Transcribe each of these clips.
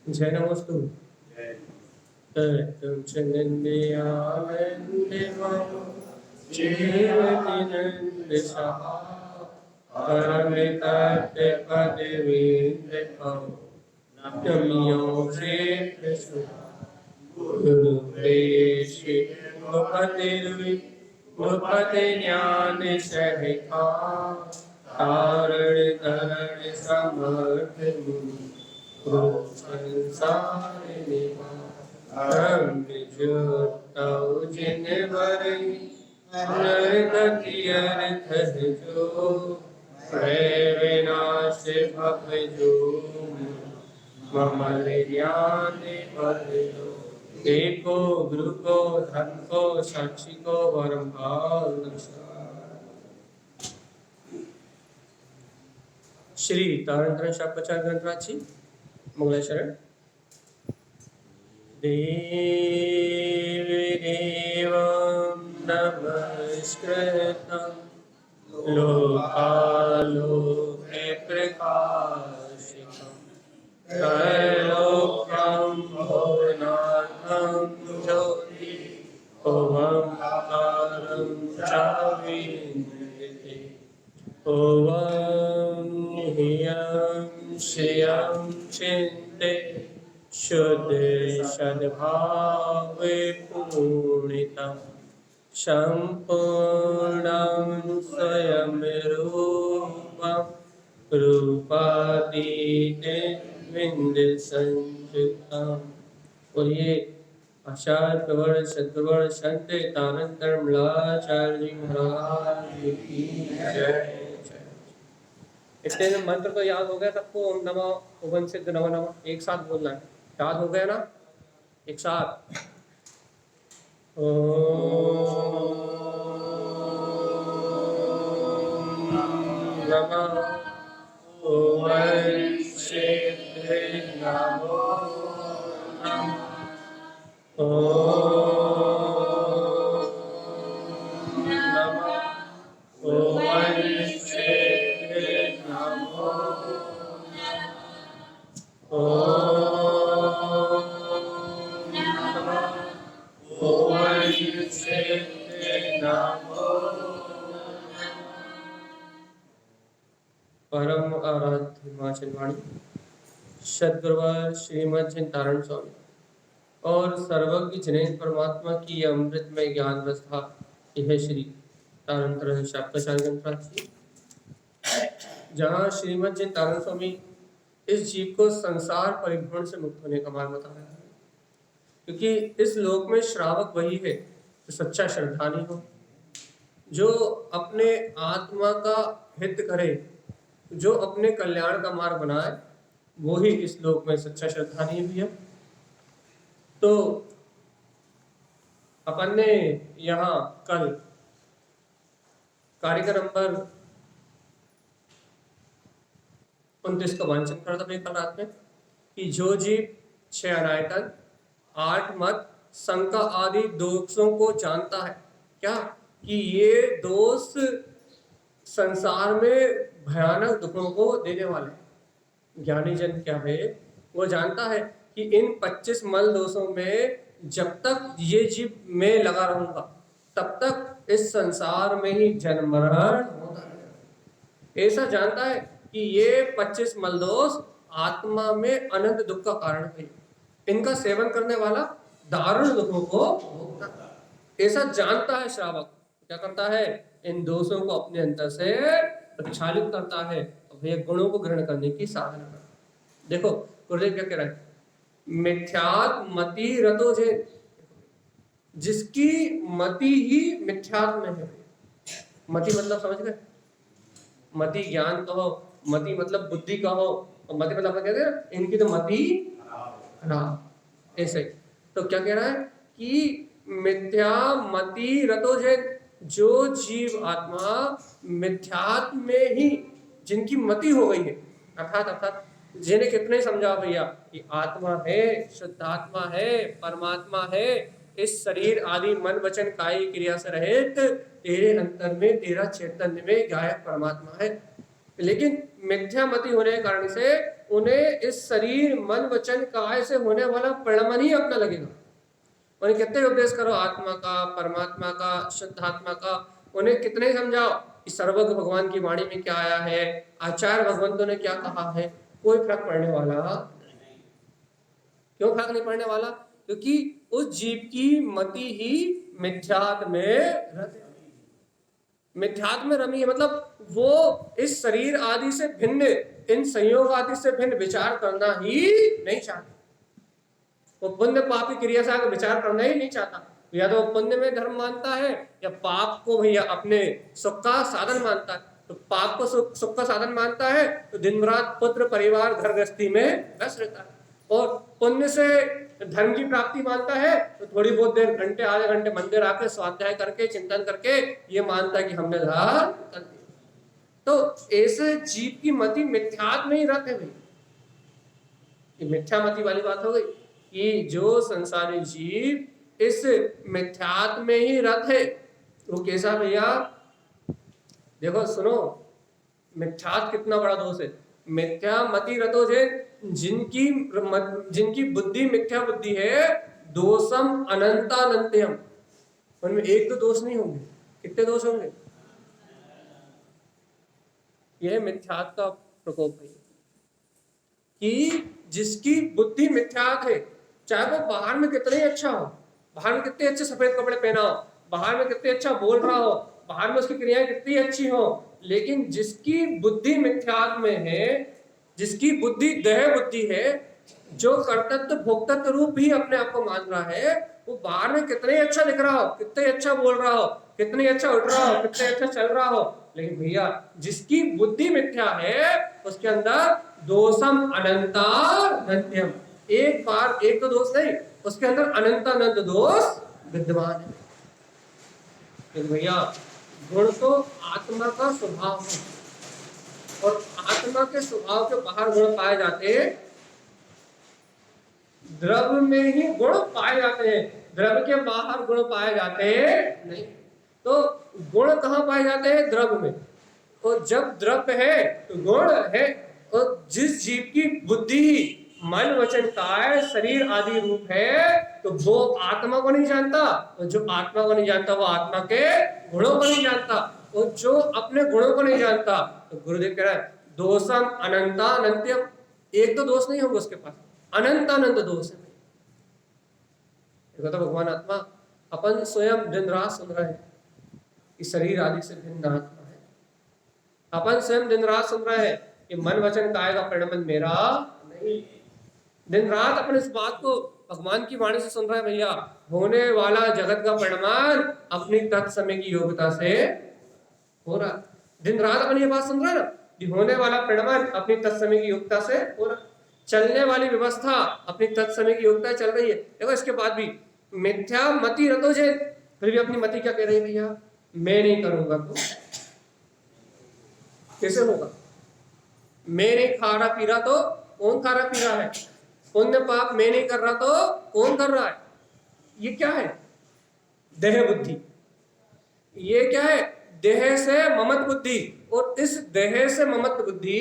जय नमोस्तु। तत्तुं च नन्द्यानन्दिमं जीवतिनन्दसः परमितत्पदवीन्द्रकं नम्यो श्रीकृष्ण गुरुवेशि नृपति ज्ञानशरिखा तारण तरण समर्थ संसारिणी ज्योतौ जिन बरई नरगति अर्थ जो विनाश भव जो मम ज्ञान बदलो एको गुरु को धन को साक्षी को वरभाल श्री तारण शापचार ग्रंथराची मंगलाचरण देवं नमस्कृतं लोकालोके प्रकाशितं त्रैलोक्यं भुवनाथं ज्योति ओंकारं चाविन्द्रिते ओं ह्रियं श्रियं चिन्ते शुद्ध सद्भावे पूर्णितं सम्पूर्णं स्वयं रूपं रूपातीते विन्दसंयुक्तं। बोलिए आचार्य प्रवर सद्गुरुवर संत तारण धर्मलाचार्य जी महाराज की जय। इतने में मंत्र तो याद हो गया सबको? ओम नमः भुवन सिद्ध नमः नमः एक साथ बोलना है। याद हो गया ना? एक साथ ओम नमः भुवन सिद्ध नमो नमः ओम नमः भुवन सिद्ध नमो परम आराध्य हिमाचल वाणी सद्गुरुवर श्रीमद तारण स्वामी और सर्वज्ञ जिनेन्द्र परमात्मा की अमृतमय ज्ञान रसधा यह श्री तारण शापचार ग्रंथराची, जहाँ श्रीमद तारण स्वामी इस जीव को संसार परिभ्रमण से मुक्त होने का मार्ग बता रहा है। क्योंकि इस लोक में श्रावक वही है जो सच्चा श्रद्धानी हो, जो अपने आत्मा का हित करे, जो अपने कल्याण का मार्ग बनाए, वो ही इस लोक में सच्चा श्रद्धानी भी है। तो अपन ने यहाँ कल कारिका नंबर 29 का वांचन करा था कल रात में कि जो जीव 6 अनायतन 8 मत शंका आदि दोषों को जानता है, क्या कि ये दोष संसार में भयानक दुखों को देने वाले हैं। ज्ञानी जन क्या है, वो जानता है कि इन 25 मल दोषों में जब तक ये जीव में लगा रहूंगा तब तक इस संसार में ही जन्म मरण होता है। ऐसा जानता है कि ये 25 मलदोष आत्मा में अनंत दुख का कारण है, इनका सेवन करने वाला दारुण दुखों को भोगता है। ऐसा जानता है श्रावक, क्या करता है? इन दोषों को अपने अंतर से प्रक्षालित करता है और ये गुणों को ग्रहण करने की साधना करता है। देखो गुरुदेव क्या कह रहा है, मिथ्यात् मति रतो जे, जिसकी मति ही मिथ्यात्म में है। मति मतलब समझ गए? मति ज्ञान कहो, मति मतलब बुद्धि कहो, और मति मतलब क्या कहते हैं, इनकी तो मति खराब। ऐसे तो क्या कह रहा है कि मिथ्या मति रतो जे, जो जीव आत्मा मिथ्यात्म में ही जिनकी मति हो गई है, अर्थात जिन्हें कितने समझा भैया कि आत्मा है, शुद्ध आत्मा है, परमात्मा है, इस शरीर आदि मन वचन कायी क्रिया से रहित तेरे अंतर में, तेरा चैतन्य में गायक परमात्मा है। लेकिन मिथ्या मति होने के कारण से उन्हें इस शरीर मन वचन काय से होने वाला परिणाम ही अपना लगेगा। उन्हें कितने उपदेश करो आत्मा का, परमात्मा का, शुद्ध आत्मा का, उन्हें कितने समझाओ कि सर्वज्ञ भगवान की वाणी में क्या आया है, आचार्य भगवंतों ने क्या कहा है, कोई फर्क पड़ने वाला। क्यों फर्क नहीं पड़ने वाला? क्योंकि उस जीव की मति ही मिथ्यात्व में रत, मिथ्यात्व में रमी है। मतलब वो इस शरीर आदि से भिन्न, इन संयोग आदि से भिन्न विचार करना ही नहीं चाहता। वो पुण्य पाप की क्रिया से आगे विचार करना ही नहीं चाहता। या तो पुण्य में धर्म मानता है या पाप को भैया अपने सुख का साधन मानता है। तो पाप को सुख का साधन मानता है तो दिन रात पुत्र परिवार घर गृहस्थी में व्यस्त रहता है, और पुण्य से धर्म की प्राप्ति मानता है तो थोड़ी बहुत देर घंटे आधे घंटे मंदिर आके स्वाध्याय करके चिंतन करके ये मानता है कि हमने धर्म कर दिया। तो ऐसे जीव की मति मिथ्यात्व में ही रत है भाई। ये मिथ्या मति वाली बात हो गई कि जो संसारी जीव इस मिथ्यात्व में ही रत है। वो कैसा भैया? देखो सुनो, मिथ्यात्व कितना बड़ा दोष है। मिथ्या मति रतो जे जिनकी बुद्धि मिथ्या बुद्धि है, दोषम अनंतानंत्यम, उनमें एक तो दोष नहीं होंगे, कितने दोष होंगे? यह मिथ्यात्व का प्रकोप है कि जिसकी बुद्धि मिथ्यात्व है, चाहे वो बाहर में कितना ही अच्छा हो, बाहर में कितने अच्छे सफेद कपड़े पहना हो, बाहर में कितने अच्छा बोल रहा हो, बाहर में उसकी क्रियाएं कितनी अच्छी हो, लेकिन जिसकी बुद्धि मिथ्यात्व में है, जिसकी बुद्धि देह बुद्धि है, जो कर्तव्य भोक्तत्व रूप ही अपने आप को मान रहा है, वो बाहर में कितने अच्छा दिख रहा हो, कितने अच्छा बोल रहा हो, कितने अच्छा उठ रहा हो, कितने अच्छा चल रहा हो, लेकिन भैया जिसकी बुद्धि मिथ्या है उसके अंदर दोषम अनंतानंत्यम, एक बार एक तो दोष नहीं, उसके अंदर अनंतानंत दोष विद्यमान है। लेकिन भैया गुण तो आत्मा का स्वभाव है, और आत्मा के स्वभाव के बाहर गुण पाए जाते हैं, द्रव्य में ही गुण पाए जाते हैं, द्रव्य के बाहर गुण पाए जाते हैं नहीं। तो गुण कहाँ पाए जाते हैं? द्रव्य में। और जब द्रव्य है तो गुण है। और जिस जीव की बुद्धि मन वचन काय शरीर आदि रूप है, तो वो आत्मा को नहीं जानता, और जो आत्मा को नहीं जानता वो आत्मा के गुणों को नहीं जानता, और जो अपने गुणों को नहीं जानता, तो गुरुदेव कह रहा है दोषम अनंतानंत्यम, एक तो दोष नहीं होगा उसके पास, अनंतानंत दोष है। तो भगवान आत्मा अपन स्वयं दिन रात सुन रहे हैं कि शरीर आदि से भिन्न आत्मा है। अपन स्वयं दिन रात सुन रहे हैं कि मन वचन काय का परिणाम मेरा नहीं। दिन रात अपन इस बात को भगवान की वाणी से सुन रहे हैं भैया, होने वाला जगत का परिणाम अपनी तत्समय की योग्यता से हो रहा। दिन रात अपन ये बात सुन रहे हैं ना कि होने वाला परिणाम अपनी तत्समय की योग्यता से हो रहा, चलने वाली व्यवस्था अपनी तत्समय की योग्यता चल रही है। देखो इसके बाद भी मिथ्या मति रतो जे, फिर भी अपनी मति क्या कह रही है भैया? मैं नहीं करूंगा तो कैसे होगा? मैं नहीं खा रहा पी रहा तो कौन खा रहा पी रहा है? पुण्य पाप मैं नहीं कर रहा तो कौन कर रहा है? ये क्या है? देह बुद्धि। ये क्या है? देह से ममत बुद्धि। और इस देह से ममत बुद्धि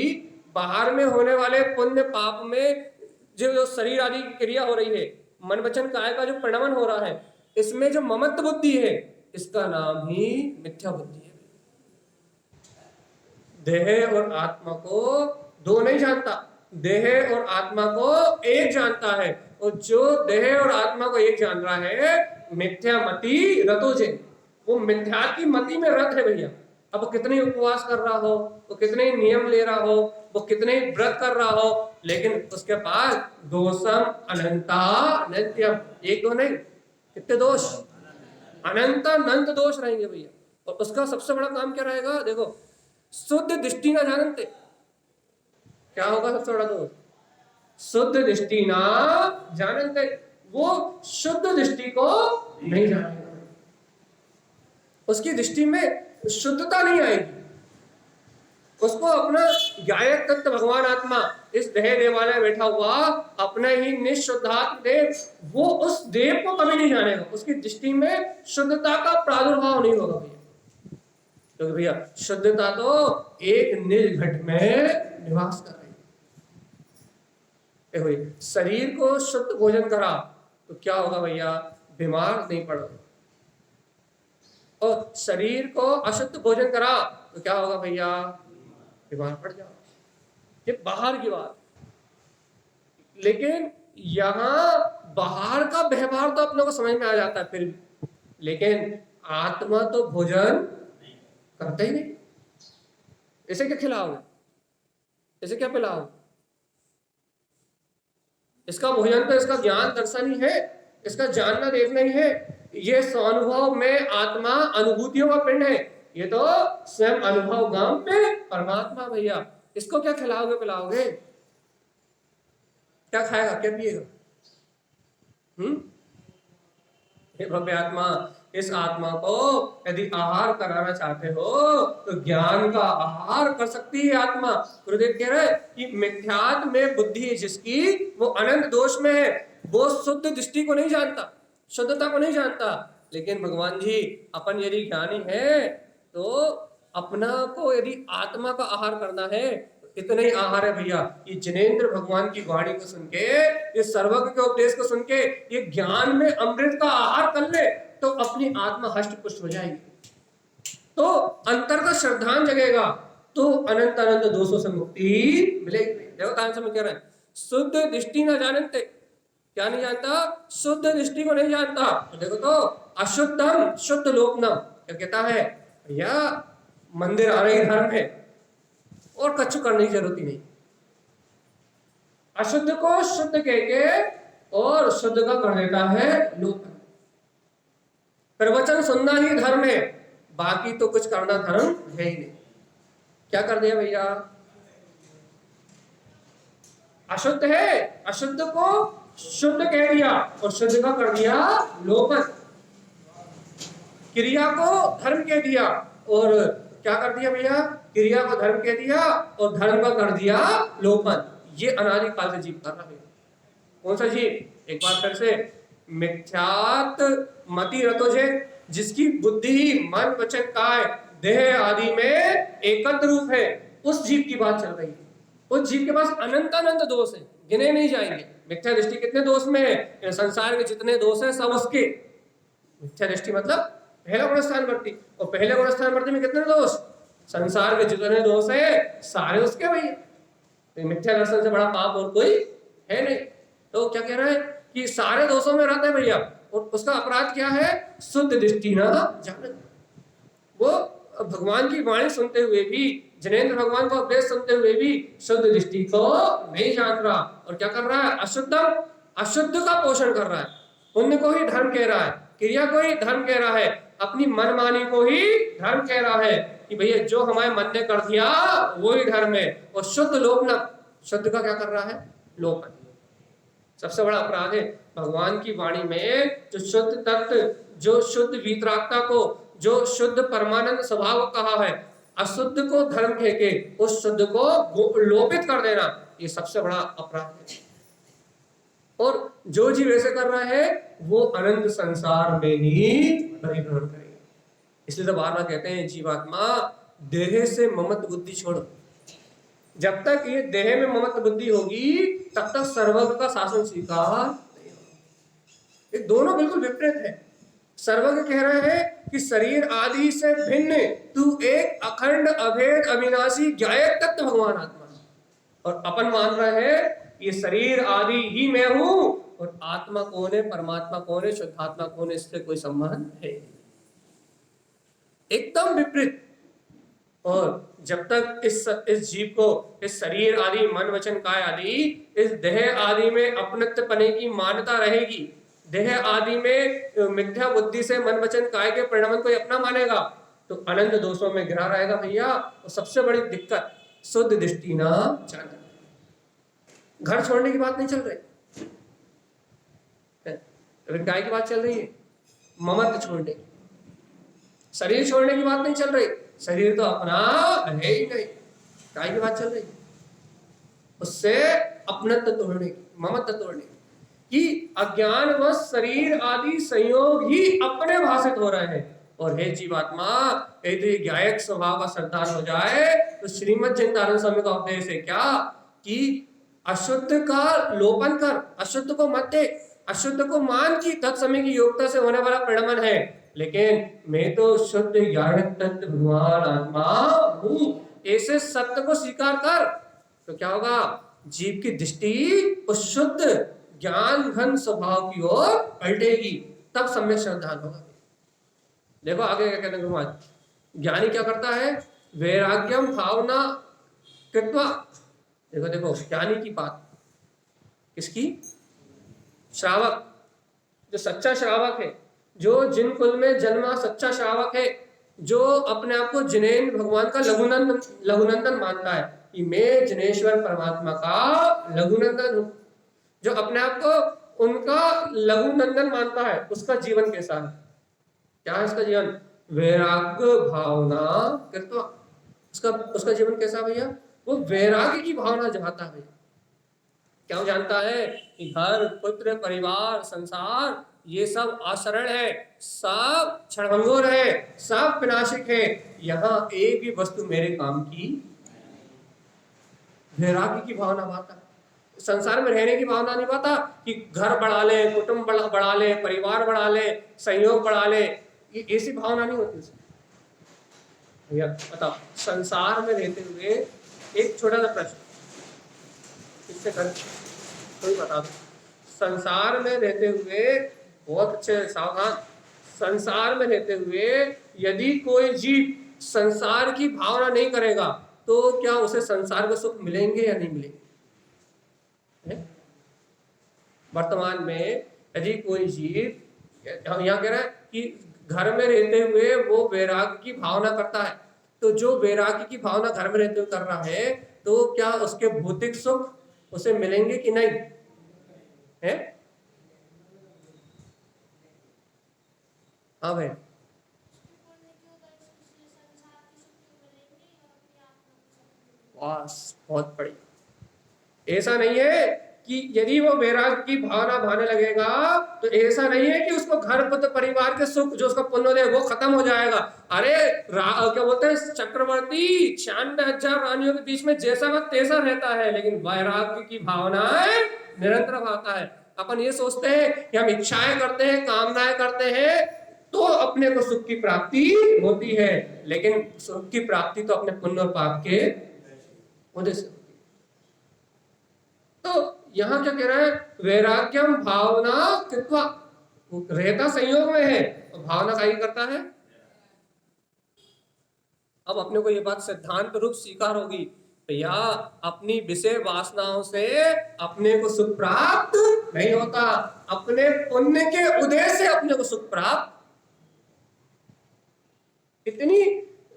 बाहर में होने वाले पुण्य पाप में जो शरीर आदि की क्रिया हो रही है, मन वचन काय का जो परिणमन हो रहा है, इसमें जो ममत्व बुद्धि है, इसका नाम ही मिथ्या बुद्धि है। देह और आत्मा को दो नहीं जानता, देह और आत्मा को एक जानता है। और जो देह और आत्मा को एक जान रहा है, मिथ्या मति रतो जे, वो मिथ्या की मति में रत है भैया। अब वो कितने उपवास कर रहा हो, वो कितने नियम ले रहा हो, वो कितने व्रत कर रहा हो, लेकिन उसके पास दोषम अनंतानंत्यम, एक दो नहीं, कितने दोष? अनंतानंत दोष रहेंगे भैया। और उसका सबसे बड़ा काम क्या रहेगा? देखो, शुद्ध दृष्टि ना जानते। क्या होगा सबसे बड़ा दोष? शुद्ध दृष्टि ना जानते। वो शुद्ध दृष्टि को नहीं जानेगा, उसकी दृष्टि में शुद्धता नहीं आएगी। उसको अपना गायक तत्व भगवान आत्मा इस देह देवालय बैठा हुआ अपने ही निःशुद्धात्म देव, वो उस देव को कभी नहीं जानेगा। उसकी दृष्टि में शुद्धता का प्रादुर्भाव नहीं होगा भैया। तो भैया शुद्धता तो एक निर्घट में निवास कर रही है। देखो ये, शरीर को शुद्ध भोजन करा तो क्या होगा भैया, बीमार नहीं पड़ोगे। और शरीर को अशुद्ध भोजन करा तो क्या होगा भैया, बीमार पड़ जाओ। ये बाहर की बात। लेकिन यहाँ बाहर का व्यवहार तो अपने को समझ में आ जाता है फिर भी, लेकिन आत्मा तो भोजन करते ही नहीं। इसे क्या खिलाओगे, इसे क्या पिलाओगे? इसका भोजन तो इसका ज्ञान दर्शन ही है, इसका जानना देखना ही है। ये स्वानुभव में आत्मा अनुभूतियों का पिंड है, ये तो स्वयं अनुभव गांव में परमात्मा भैया। इसको क्या खिलाओगे पिलाओगे? क्या खाएगा क्या पिएगा? हे भव्य आत्मा, इस आत्मा को यदि आहार कराना चाहते हो तो ज्ञान का आहार कर सकती है आत्मा। गुरुदेव कह रहे हैं कि मिथ्यात्व में बुद्धि है जिसकी, वो अनंत दोष में है, वो शुद्ध दृष्टि को नहीं जानता, शुद्धता को नहीं जानता। लेकिन भगवान जी, अपन यदि ज्ञानी है तो अपना को यदि आत्मा का आहार करना है, इतना ही आहार है भैया। ये जिनेंद्र भगवान की वाणी को सुन के, ये सर्वज्ञ के उपदेश को सुन के, ये ज्ञान में अमृत का आहार कर ले तो अपनी आत्मा हष्ट पुष्ट हो जाएगी, तो अंतर का श्रद्धान जगेगा, तो अनंत अनंत दोषों से मुक्ति मिलेगी। देखो कहां से मैं कह रहा है, शुद्ध दृष्टि न जानते, क्या नहीं जानता? शुद्ध दृष्टि को नहीं जानता। तो देखो तो अशुद्धम शुद्ध लोकनम, क्या कहता है भैया, मंदिर आ रही धर्म है और कच्छु करने की जरूरत ही नहीं। अशुद्ध को शुद्ध कह के और शुद्ध का कर देता है लोक। प्रवचन सुनना ही धर्म है, बाकी तो कुछ करना धर्म है ही नहीं। क्या कर दिया भैया, अशुद्ध है, अशुद्ध को शुद्ध कह दिया और शुद्ध का कर दिया लोपन। क्रिया को धर्म कह दिया और क्या कर दिया भैया, क्रिया को धर्म कह दिया और धर्म का कर दिया लोपन। ये अनादिकाल से जीव कर रहा है। कौन सा जीव? एक बार फिर से, मिथ्यात मति रतोजे, जिसकी बुद्धि मन वचन काय देह आदि में एकत्र रूप है, उस जीव की बात चल रही है। उस जीव के पास अनंत अनंत दोष है, गिने नहीं जाएंगे। मिथ्या दृष्टि कितने दोष में है? संसार के जितने दोष हैं सब उसके। मिथ्या दृष्टि मतलब पहला गुण स्थान वर्ती, और पहले गुण स्थान वर्ती में कितने दोष? संसार के जितने दोष है सारे उसके भैया। तो मिथ्या दर्शन से बड़ा पाप और कोई है नहीं। तो क्या कह रहा है कि सारे दोषों में रहते हैं भैया, और उसका अपराध क्या है? शुद्ध दृष्टि ना जानत। वो भगवान की वाणी सुनते हुए भी, जिनेंद्र भगवान का उपदेश सुनते हुए भी शुद्ध दृष्टि को नहीं जान रहा, और क्या कर रहा है? अशुद्धम, अशुद्ध का पोषण कर रहा है। पुण्य को ही धर्म कह रहा है, क्रिया को ही धर्म कह रहा है, अपनी मनमानी को ही धर्म कह रहा है कि भैया जो हमारे मन ने कर दिया वो ही धर्म है। और शुद्ध लोपन, शुद्ध का क्या कर रहा है? लोपन। सबसे बड़ा अपराध है भगवान की वाणी में जो शुद्ध तत्व, जो शुद्ध वीतरागता को, जो शुद्ध परमानंद स्वभाव कहा है, अशुद्ध को धर्म कह के उस शुद्ध को लोपित कर देना, ये सबसे बड़ा अपराध है। और जो जीव ऐसे कर रहा है वो अनंत संसार में ही परिभ्रमण करेगा। इसलिए तो बार बार कहते हैं जीवात्मा देह से ममत्व बुद्धि छोड़ो। जब तक ये देह में ममत्व बुद्धि होगी तब तक सर्वज्ञ का शासन स्वीकार नहीं होगा। ये दोनों बिल्कुल विपरीत है। सर्वज्ञ कह रहे हैं कि शरीर आदि से भिन्न तू एक अखंड अभेद अविनाशी ज्ञायक तत्व भगवान आत्मा, और अपन मान रहे हैं ये शरीर आदि ही मैं हूं, और आत्मा कौन है, परमात्मा कौन है, शुद्धात्मा कौन है, इससे कोई संबंध है। एकदम विपरीत। और जब तक इस जीव को इस शरीर आदि मन वचन काय आदि इस देह आदि में अपनत्व पने की मान्यता रहेगी, देह आदि में मिथ्या बुद्धि से मन वचन काय के परिणाम को अपना मानेगा, तो अनंत दोषों में गिरा रहेगा भैया। और सबसे बड़ी दिक्कत शुद्ध दृष्टि ना जानना। घर छोड़ने की बात नहीं चल रही, काय की बात चल रही है? ममत्व छोड़ने की। शरीर छोड़ने की बात नहीं चल रही, शरीर तो अपना है ही नहीं। काय की बात चल रही? उससे अपनत्व तोड़ने की, ममत्व तोड़ने की, कि अज्ञानवश शरीर आदि संयोग ही अपने भाषित हो रहे हैं। और हे जीवात्मा, यदि ज्ञायक स्वभाव का सरदार हो जाए तो श्रीमद् जिनदानंद स्वामी का उपदेश है क्या कि अशुद्ध का लोपन कर, अशुद्ध को मत देख, अशुद्ध को मान की तत्समय की योग्यता से होने वाला परिणमन है, लेकिन मैं तो शुद्ध ज्ञान तत्व भगवान आत्मा हूं, ऐसे सत्य को स्वीकार कर। तो क्या होगा, जीव की दृष्टि उस शुद्ध ज्ञान घन स्वभाव की ओर पलटेगी, तब सम्यक श्रद्धान होगा। देखो आगे क्या कहते हैं भगवान, ज्ञानी क्या करता है, वैराग्यम भावना कृत्वा। देखो देखो ज्ञानी की बात, किसकी, श्रावक, जो सच्चा श्रावक है, जो जिन कुल में जन्मा सच्चा श्रावक है, जो अपने आप को जिनेन भगवान का लघुनंदन मानता है कि मैं जिनेश्वर परमात्मा का लघुनंदन हूं, जो अपने आप को उनका लघुनंदन मानता है, उसका जीवन कैसा है, क्या है उसका जीवन, वैराग्य भावना कृत्वा। उसका उसका जीवन कैसा भैया, वो वैराग्य की भावना जगाता है भैया। क्या वो जानता है कि घर पुत्र परिवार संसार ये सब आचरण है, सब क्षणभंगुर है, सब विनाशिक है, यहाँ एक भी वस्तु मेरे काम की, वैराग्य की भावना पाता है। संसार में रहने की भावना नहीं पाता कि घर बढ़ा ले, कुटुंब बढ़ा ले, परिवार बढ़ा ले, संयोग बढ़ा ले, ये ऐसी भावना नहीं होती उसमें। भैया बताओ, संसार में रहते हुए एक छोटा सा प्रश्न इससे कर कोई बता दो, संसार में रहते हुए, बहुत अच्छे सावधान, संसार में रहते हुए यदि कोई जीव संसार की भावना नहीं करेगा तो क्या उसे संसार के सुख मिलेंगे या नहीं मिलेंगे। वर्तमान में यदि कोई जीव, यहाँ कह रहा है कि घर में रहते हुए वो वैराग्य की भावना करता है, तो जो वैराग्य की भावना घर में रहते हुए कर रहा है, तो क्या उसके भौतिक सुख उसे मिलेंगे कि नहीं है। हाँ भाई, बस बहुत बढ़िया। ऐसा नहीं है कि यदि वो वैराग्य की भावना भाने लगेगा तो ऐसा नहीं है कि उसको घर पुत्र परिवार के सुख जो उसका पुण्य है वो खत्म हो जाएगा। अरे क्या बोलते हैं, चक्रवर्ती 96,000 रानियों के बीच में जैसा वक्त तैसा रहता है, लेकिन वैराग्य की भावनाएं निरंतर भाता है। अपन ये सोचते हैं कि हम इच्छाएं करते हैं, कामनाएं करते हैं तो अपने को सुख की प्राप्ति होती है, लेकिन सुख की प्राप्ति तो अपने पुण्य और पाप के उद्देश्य। तो यहां क्या कह रहा है, वैराग्यम भावना कृत्वा, रहता संयोग में है तो भावना का ही करता है। अब अपने को ये बात सिद्धांत रूप स्वीकार होगी, भैया अपनी विषय वासनाओं से अपने को सुख प्राप्त नहीं होता, अपने पुण्य के उदय से अपने को सुख प्राप्त। इतनी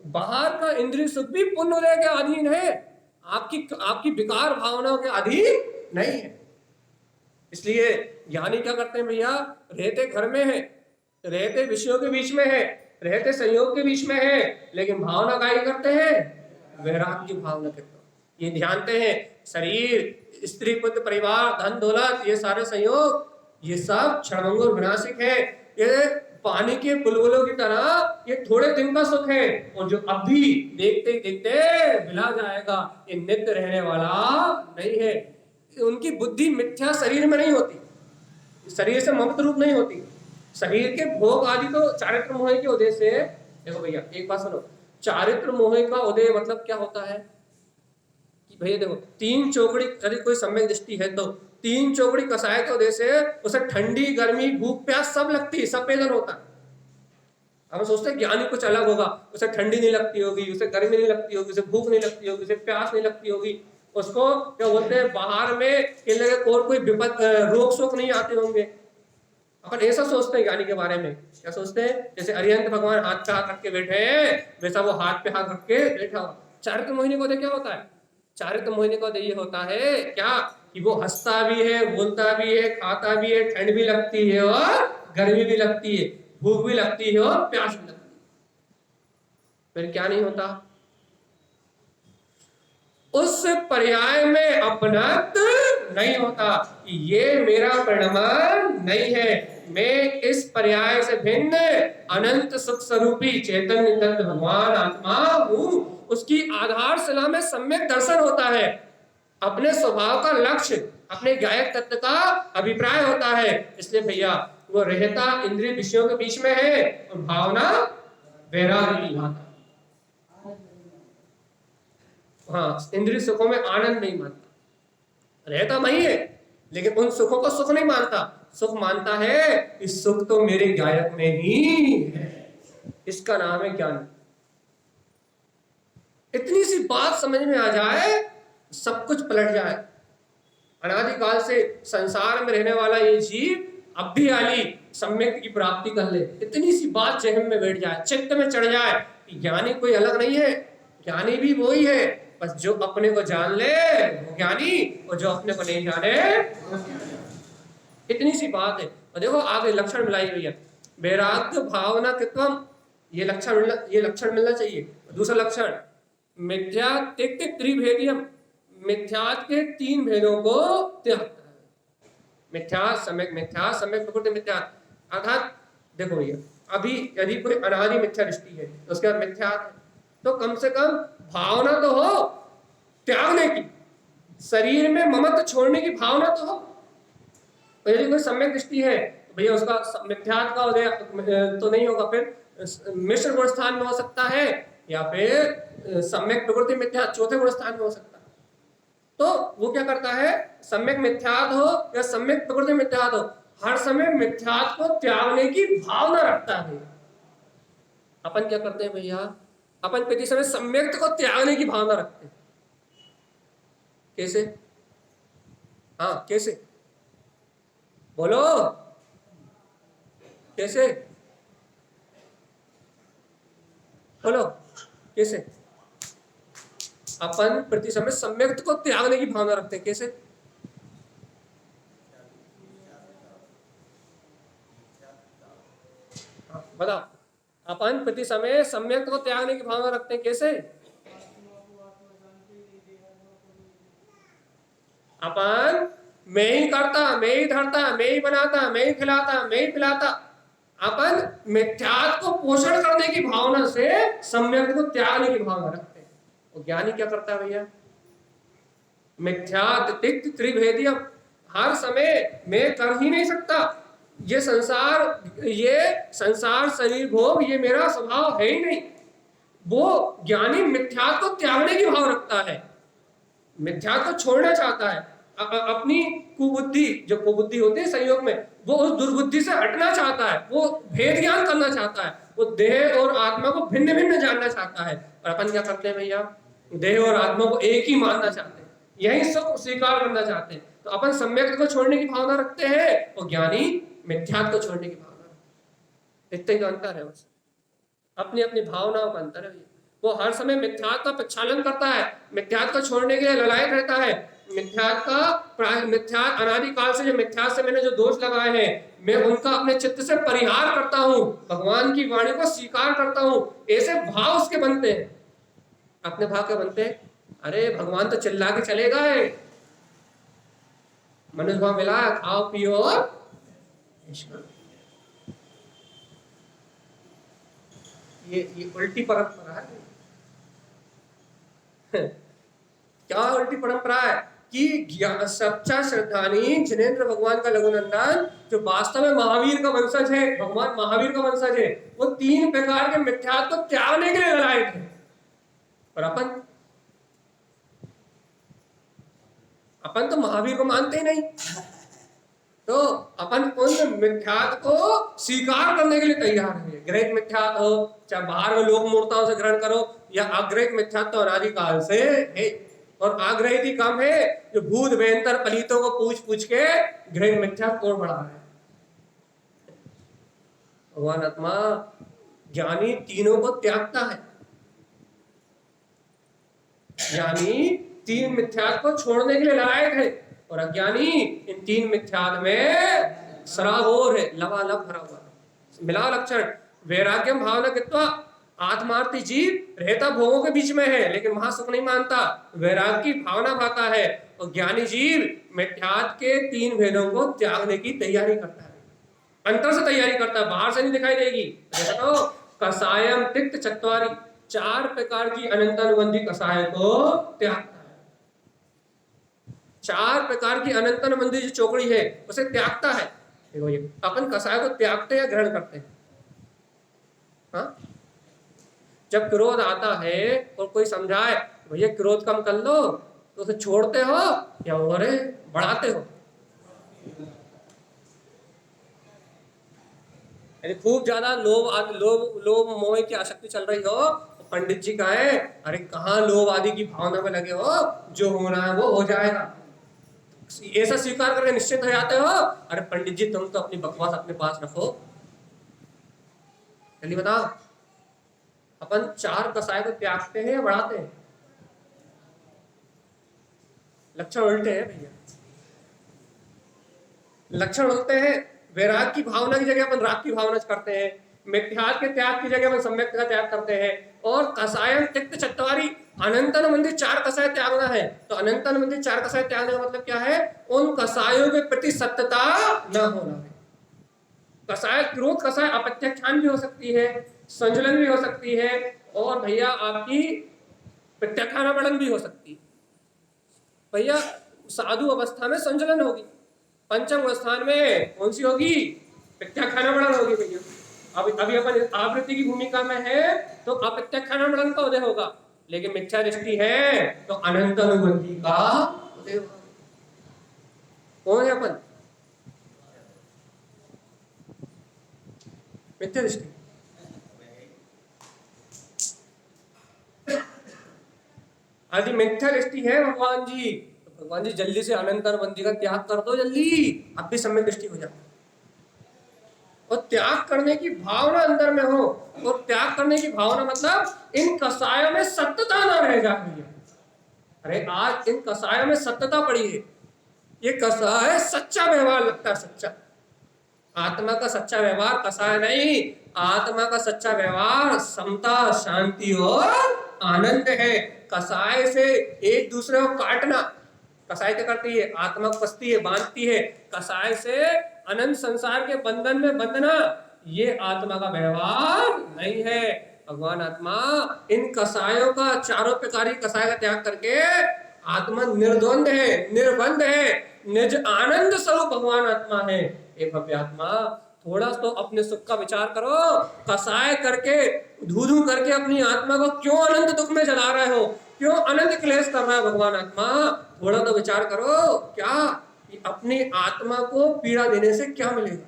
बाहर का इंद्रिय सुख भी पुण्य उदय के अधीन है, आपकी विकार भावनाओं के अधीन नहीं है। इसलिए ज्ञानी क्या करते हैं भैया, रहते घर में है, रहते विषयों के बीच में है, रहते संयोग के बीच में है, लेकिन भावना का ही करते हैं, वैराग्य की भावना करते हैं। ये ध्यानते हैं शरीर स्त्री पुत्र परिवार धन दौलत ये सारे संयोग ये सब क्षणभंगुर विनाशिक है, ये पानी के बुलबुलों की तरह ये थोड़े दिन का सुख है, और जो अभी देखते देखते मिला जाएगा ये नित्य रहने वाला नहीं है। उनकी बुद्धि मिथ्या शरीर में नहीं होती, शरीर से ममता रूप नहीं होती, शरीर के भोग आदि तो चारित्र मोह के उदय से। देखो भैया एक बात सुनो, चारित्र मोह का उदय मतलब क्या होता है कि भैया देखो, तीन चौकड़ी यदि कोई सम्यक दृष्टि है तो तीन चौकड़ी कसाय के उदय से उसे ठंडी गर्मी भूख प्यास सब लगती है, सब पेदन होता है। हम सोचते हैं ज्ञानी कुछ अलग होगा, उसे ठंडी नहीं लगती होगी, उसे गर्मी नहीं लगती होगी, उसे भूख नहीं लगती होगी, उसे प्यास नहीं लगती होगी, उसको क्या बोलते हैं बाहर में और कोई विपद रोग शोक नहीं आते होंगे। अपन ऐसा सोचते हैं ज्ञानी के बारे में, क्या सोचते हैं जैसे अरिहंत भगवान हाथ पे हाथ रख के बैठे हैं वैसा वो हाथ पे हाथ रख के बैठा हो। चारित्र मोहिनी को क्या होता है, चारित्र मोहिनी को ये होता है क्या कि वो हंसता भी है, बोलता भी है, खाता भी है, ठंड भी लगती है और गर्मी भी लगती है, भूख भी लगती है और प्यास भी लगती है, फिर क्या नहीं होता, उस पर्याय में अपनत नहीं होता कि ये मेरा परिणाम नहीं है, मैं इस पर्याय से भिन्न अनंत सुख स्वरूपी चैतन्य तत्व भगवान आत्मा हूं। उसकी आधारशिला में सम्यक दर्शन होता है। अपने स्वभाव का लक्ष्य, अपने ज्ञायक तत्व का अभिप्राय होता है। इसलिए भैया वो रहता इंद्रिय विषयों के बीच में है और भावना वैराग्य की लाता। हाँ, इंद्रिय सुखों में आनंद नहीं मानता, रहता वही है लेकिन उन सुखों को सुख नहीं मानता। सुख मानता है इस सुख तो मेरे ज्ञायक में ही है, इसका नाम है ज्ञान। इतनी सी बात समझ में आ जाए सब कुछ पलट जाए। अनादिकाल से संसार में रहने वाला ये जीव अब भी आली सम्यक की प्राप्ति कर ले, इतनी सी बात जहन में बैठ जाए, चित्त में चढ़ जाए कि ज्ञानी कोई अलग नहीं है, ज्ञानी भी वही है, बस जो अपने को जान ले वो ज्ञानी और जो अपने को नहीं जाने। इतनी सी बात है। और देखो आगे लक्षण मिलाई हुई है, वैराग्य भावना कृत्वम, ये लक्षण मिलना चाहिए। दूसरा लक्षण मिथ्या तिक्त त्रिभेदियम, मिथ्यात के तीन भेदों को त्यागता है। मिथ्या सम्यक प्रकृति मिथ्या, अर्थात देखो भैया अभी यदि कोई अनादि मिथ्या दृष्टि है तो उसके बाद मिथ्या है, तो कम से कम भावना तो हो त्यागने की, शरीर में ममत्व छोड़ने की भावना तो हो। तो यदि कोई सम्यक दृष्टि है तो भैया उसका मिथ्यात का उदय तो नहीं होगा, फिर मिश्र गुण स्थान में हो सकता है या फिर सम्यक प्रकृति मिथ्या चौथे गुण स्थान में हो सकता है। तो वो क्या करता है, सम्यक मिथ्यात हो या सम्यक प्रकृति मिथ्यात हो, हर समय मिथ्यात को त्यागने की भावना रखता है। अपन क्या करते हैं भैया, अपन प्रति समय सम्यक को त्यागने की भावना रखते हैं। कैसे? हाँ कैसे बोलो, कैसे बोलो, कैसे? अपन प्रति समय सम्यक को त्यागने की भावना रखते हैं। कैसे? बताओ। अपन प्रति समय सम्यक को त्यागने की भावना रखते हैं। कैसे? अपन मैं ही करता, मैं ही धरता, मैं ही बनाता, मैं ही खिलाता, मैं ही पिलाता, अपन मिथ्यात्व को पोषण करने की भावना से सम्यक को त्यागने की भावना रखते हैं। और ज्ञानी क्या करता है भैया, मिथ्यात तिक्त त्रिभेदियम, हर समय मैं कर ही नहीं सकता, ये संसार शरीर भोग ये मेरा स्वभाव है ही नहीं। वो ज्ञानी मिथ्यात्व को त्यागने की भाव रखता है, मिथ्यात्व को छोड़ना चाहता है, अपनी कुबुद्धि, जो कुबुद्धि होती है संयोग में, वो उस दुर्बुद्धि से हटना चाहता है, वो भेद ज्ञान करना चाहता है, वो देह और आत्मा को भिन्न भिन्न जानना चाहता है। और अपन क्या करते हैं भैया, देह और आत्मा को एक ही मानना चाहते हैं, यही सब स्वीकार करना चाहते हैं। तो अपन सम्यक को छोड़ने की भावना रखते हैं और ज्ञानी मिथ्यात्व को छोड़ने की भावना रखते हैं। इतने का अंतर है, बस अपनी अपनी भावनाओं का अंतर है। वो हर समय मिथ्यात्व का प्रक्षालन करता है, मिथ्यात्व को छोड़ने के लिए ललायत रहता है। मिथ्या अनादिकाल से जो मिथ्या से मैंने जो दोष लगाए हैं, मैं उनका अपने चित्त से परिहार करता हूँ, भगवान की वाणी को स्वीकार करता हूँ। ऐसे भाव उसके बनते हैं। अपने भाव के बनते हैं, अरे भगवान तो चिल्ला के चले गए, मनुष्य भाव मिला, खाओ पियो और ये उल्टी परंपरा है। क्या उल्टी परंपरा है कि सच्चा श्रद्धानी जिनेंद्र भगवान का लघुनंदन, जो वास्तव में महावीर का वंशज है, भगवान महावीर का वंशज है, वो तीन प्रकार के मिथ्यात्व को त्यागने के लिए लड़ाई थे। और अपन तो महावीर को मानते ही नहीं, तो अपन उन मिथ्यात्व को स्वीकार करने के लिए तैयार है। ग्रहित मिथ्यात्व हो, चाहे बाहर में लोक मूर्ताओं से ग्रहण करो, या अग्रहित मिथ्यात्व अनादिकाल से है, और आग्रहित ही कम है जो भूत वेंतर पलितों को पूछ पूछ के ग्रहित मिथ्यात्व और बढ़ा है। भगवान आत्मा ज्ञानी तीनों को त्यागता है, ज्ञानी तीन मिथ्यात्व को छोड़ने के लिए लायक है, और अज्ञानी इन तीन मिथ्यात्व में सराबोर है, लबालब भरा हुआ है। मिला लक्षण वैराग्यम भावना कृत्वा, आत्मार्थी जीव रहता भोगों के बीच में है लेकिन वहां सुख नहीं मानता, वैराग्य की भावना भाता है, और ज्ञानी जीव मिथ्यात्व के तीन भेदों को त्यागने की तैयारी करता है, अंतर से तैयारी करता है, बाहर से नहीं दिखाई देगी। देखो कसायम तिक्त चत्वारी, चार प्रकार की अनंत अनुबंधी कसाय को त्यागता है। चार प्रकार की अनंतन मंदिर जो चौकड़ी है उसे त्यागता है। देखो ये अपन कसाय को त्यागते या ग्रहण करते हैं? हाँ, जब क्रोध आता है और कोई समझाए भैया क्रोध कम कर लो, तो उसे छोड़ते हो या और बढ़ाते हो? यदि खूब ज्यादा लोभ मोह की आसक्ति चल रही हो तो पंडित जी कहे अरे कहाँ लोभ आदि की भावना में लगे हो, जो होना है वो हो जाएगा, ऐसा स्वीकार करके निश्चित हो जाते हो। अरे पंडित जी तुम तो अपनी बकवास अपने पास रखो। जल्दी बताओ, अपन चार कसाय को त्यागते हैं या बढ़ाते हैं? लक्षण उल्टे हैं भैया, लक्षण उल्टे हैं। वैराग की भावना की जगह अपन राग की भावना करते हैं, मिथ्यात्व के त्याग की जगह अपन सम्यक का त्याग करते हैं। और कसायन तिक्त चत्वारी, अनंतन मंदिर चार कसाय त्यागना है, तो अनंतन मंदिर चार कसाय त्यागने का मतलब क्या है? उन कसायों के प्रति सत्यता न होना है। कसाय क्रोध कसाय अपत्याख्यान भी हो सकती है, संजुलन भी हो सकती है, और भैया आपकी प्रत्याख्यान वर्णन भी हो सकती है। भैया साधु अवस्था में संजुलन होगी, पंचम अवस्थान में कौन सी होगी? प्रत्याख्यान वर्णन होगी भैया। अभी अपन आवृत्ति की भूमिका में है तो अप्रत्याख्यान वर्णन का उदय होगा, लेकिन मिथ्या दृष्टि है तो अनंत अनुबंधी का उदय होगा। कौन है अपन? मिथ्या दृष्टि। यदि मिथ्या दृष्टि है भगवान जी, तो भगवान जी जल्दी से अनंत अनुबंधी का त्याग कर दो जल्दी, अब भी सम्यक दृष्टि हो जाए। और त्याग करने की भावना अंदर में हो, और त्याग करने की भावना मतलब इन कसायों में सत्यता ना रह जाती है। अरे आज इन कसायों में सत्यता पड़ी है, ये कसाय सच्चा व्यवहार लगता है, सच्चा आत्मा का सच्चा व्यवहार कसाय नहीं, आत्मा का सच्चा व्यवहार समता शांति और आनंद है। कसाय से एक दूसरे को काटना, कसाय क्या करती है? आत्मा को कसती है, बांधती है। कसाय से अनंत संसार के बंधन में बंधना, ये आत्मा का व्यवहार नहीं है। भगवान आत्मा इन कसायों का, चारों प्रकार की कसाय का त्याग करके आत्मा निर्द्वंद है, निर्बंध है, निज आनंद स्वरूप भगवान आत्मा है। हे भव्य आत्मा, थोड़ा तो अपने सुख का विचार करो। कसाय करके धू धू करके अपनी आत्मा को क्यों अनंत दुख में जला रहे हो, क्यों अनंत क्लेश कर रहा है भगवान आत्मा? थोड़ा तो विचार करो, क्या अपनी आत्मा को पीड़ा देने से क्या मिलेगा?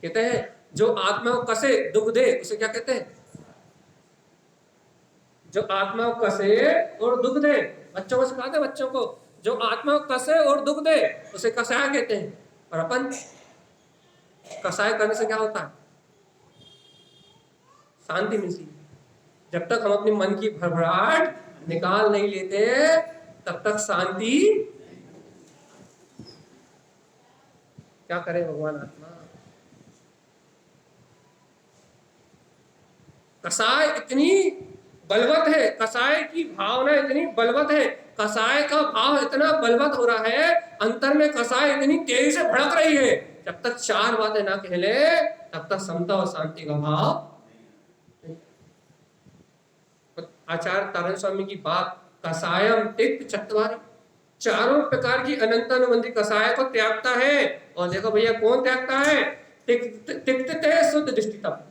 कहते हैं जो आत्मा को कसे दुख दे उसे क्या कहते हैं? जो आत्मा को कसे और दुख दे, बच्चों को सिखाते हैं बच्चों को, जो आत्मा को कसे और दुख दे उसे कसाय कहते हैं। और अपन कसाय करने से क्या होता है? शांति मिलती है। जब तक हम अपने मन की भरभराहट निकाल नहीं लेते तब तक शांति। क्या करे भगवान आत्मा? कसाय इतनी बलवत है, कसाय की भावना इतनी बलवत है, कसाय का भाव इतना बलवत हो रहा है, अंतर में कसाय इतनी तेजी से भड़क रही है। जब तक चार बातें ना कहले तब तक समता और शांति का भाव। आचार्य तारण स्वामी की बात, कसायम तिक्त चत्वारी, चारों प्रकार की अनंत अनुबंधी कसाय को त्यागता है। और देखो भैया कौन त्यागता है? तिक्त शुद्ध दृष्टि, तब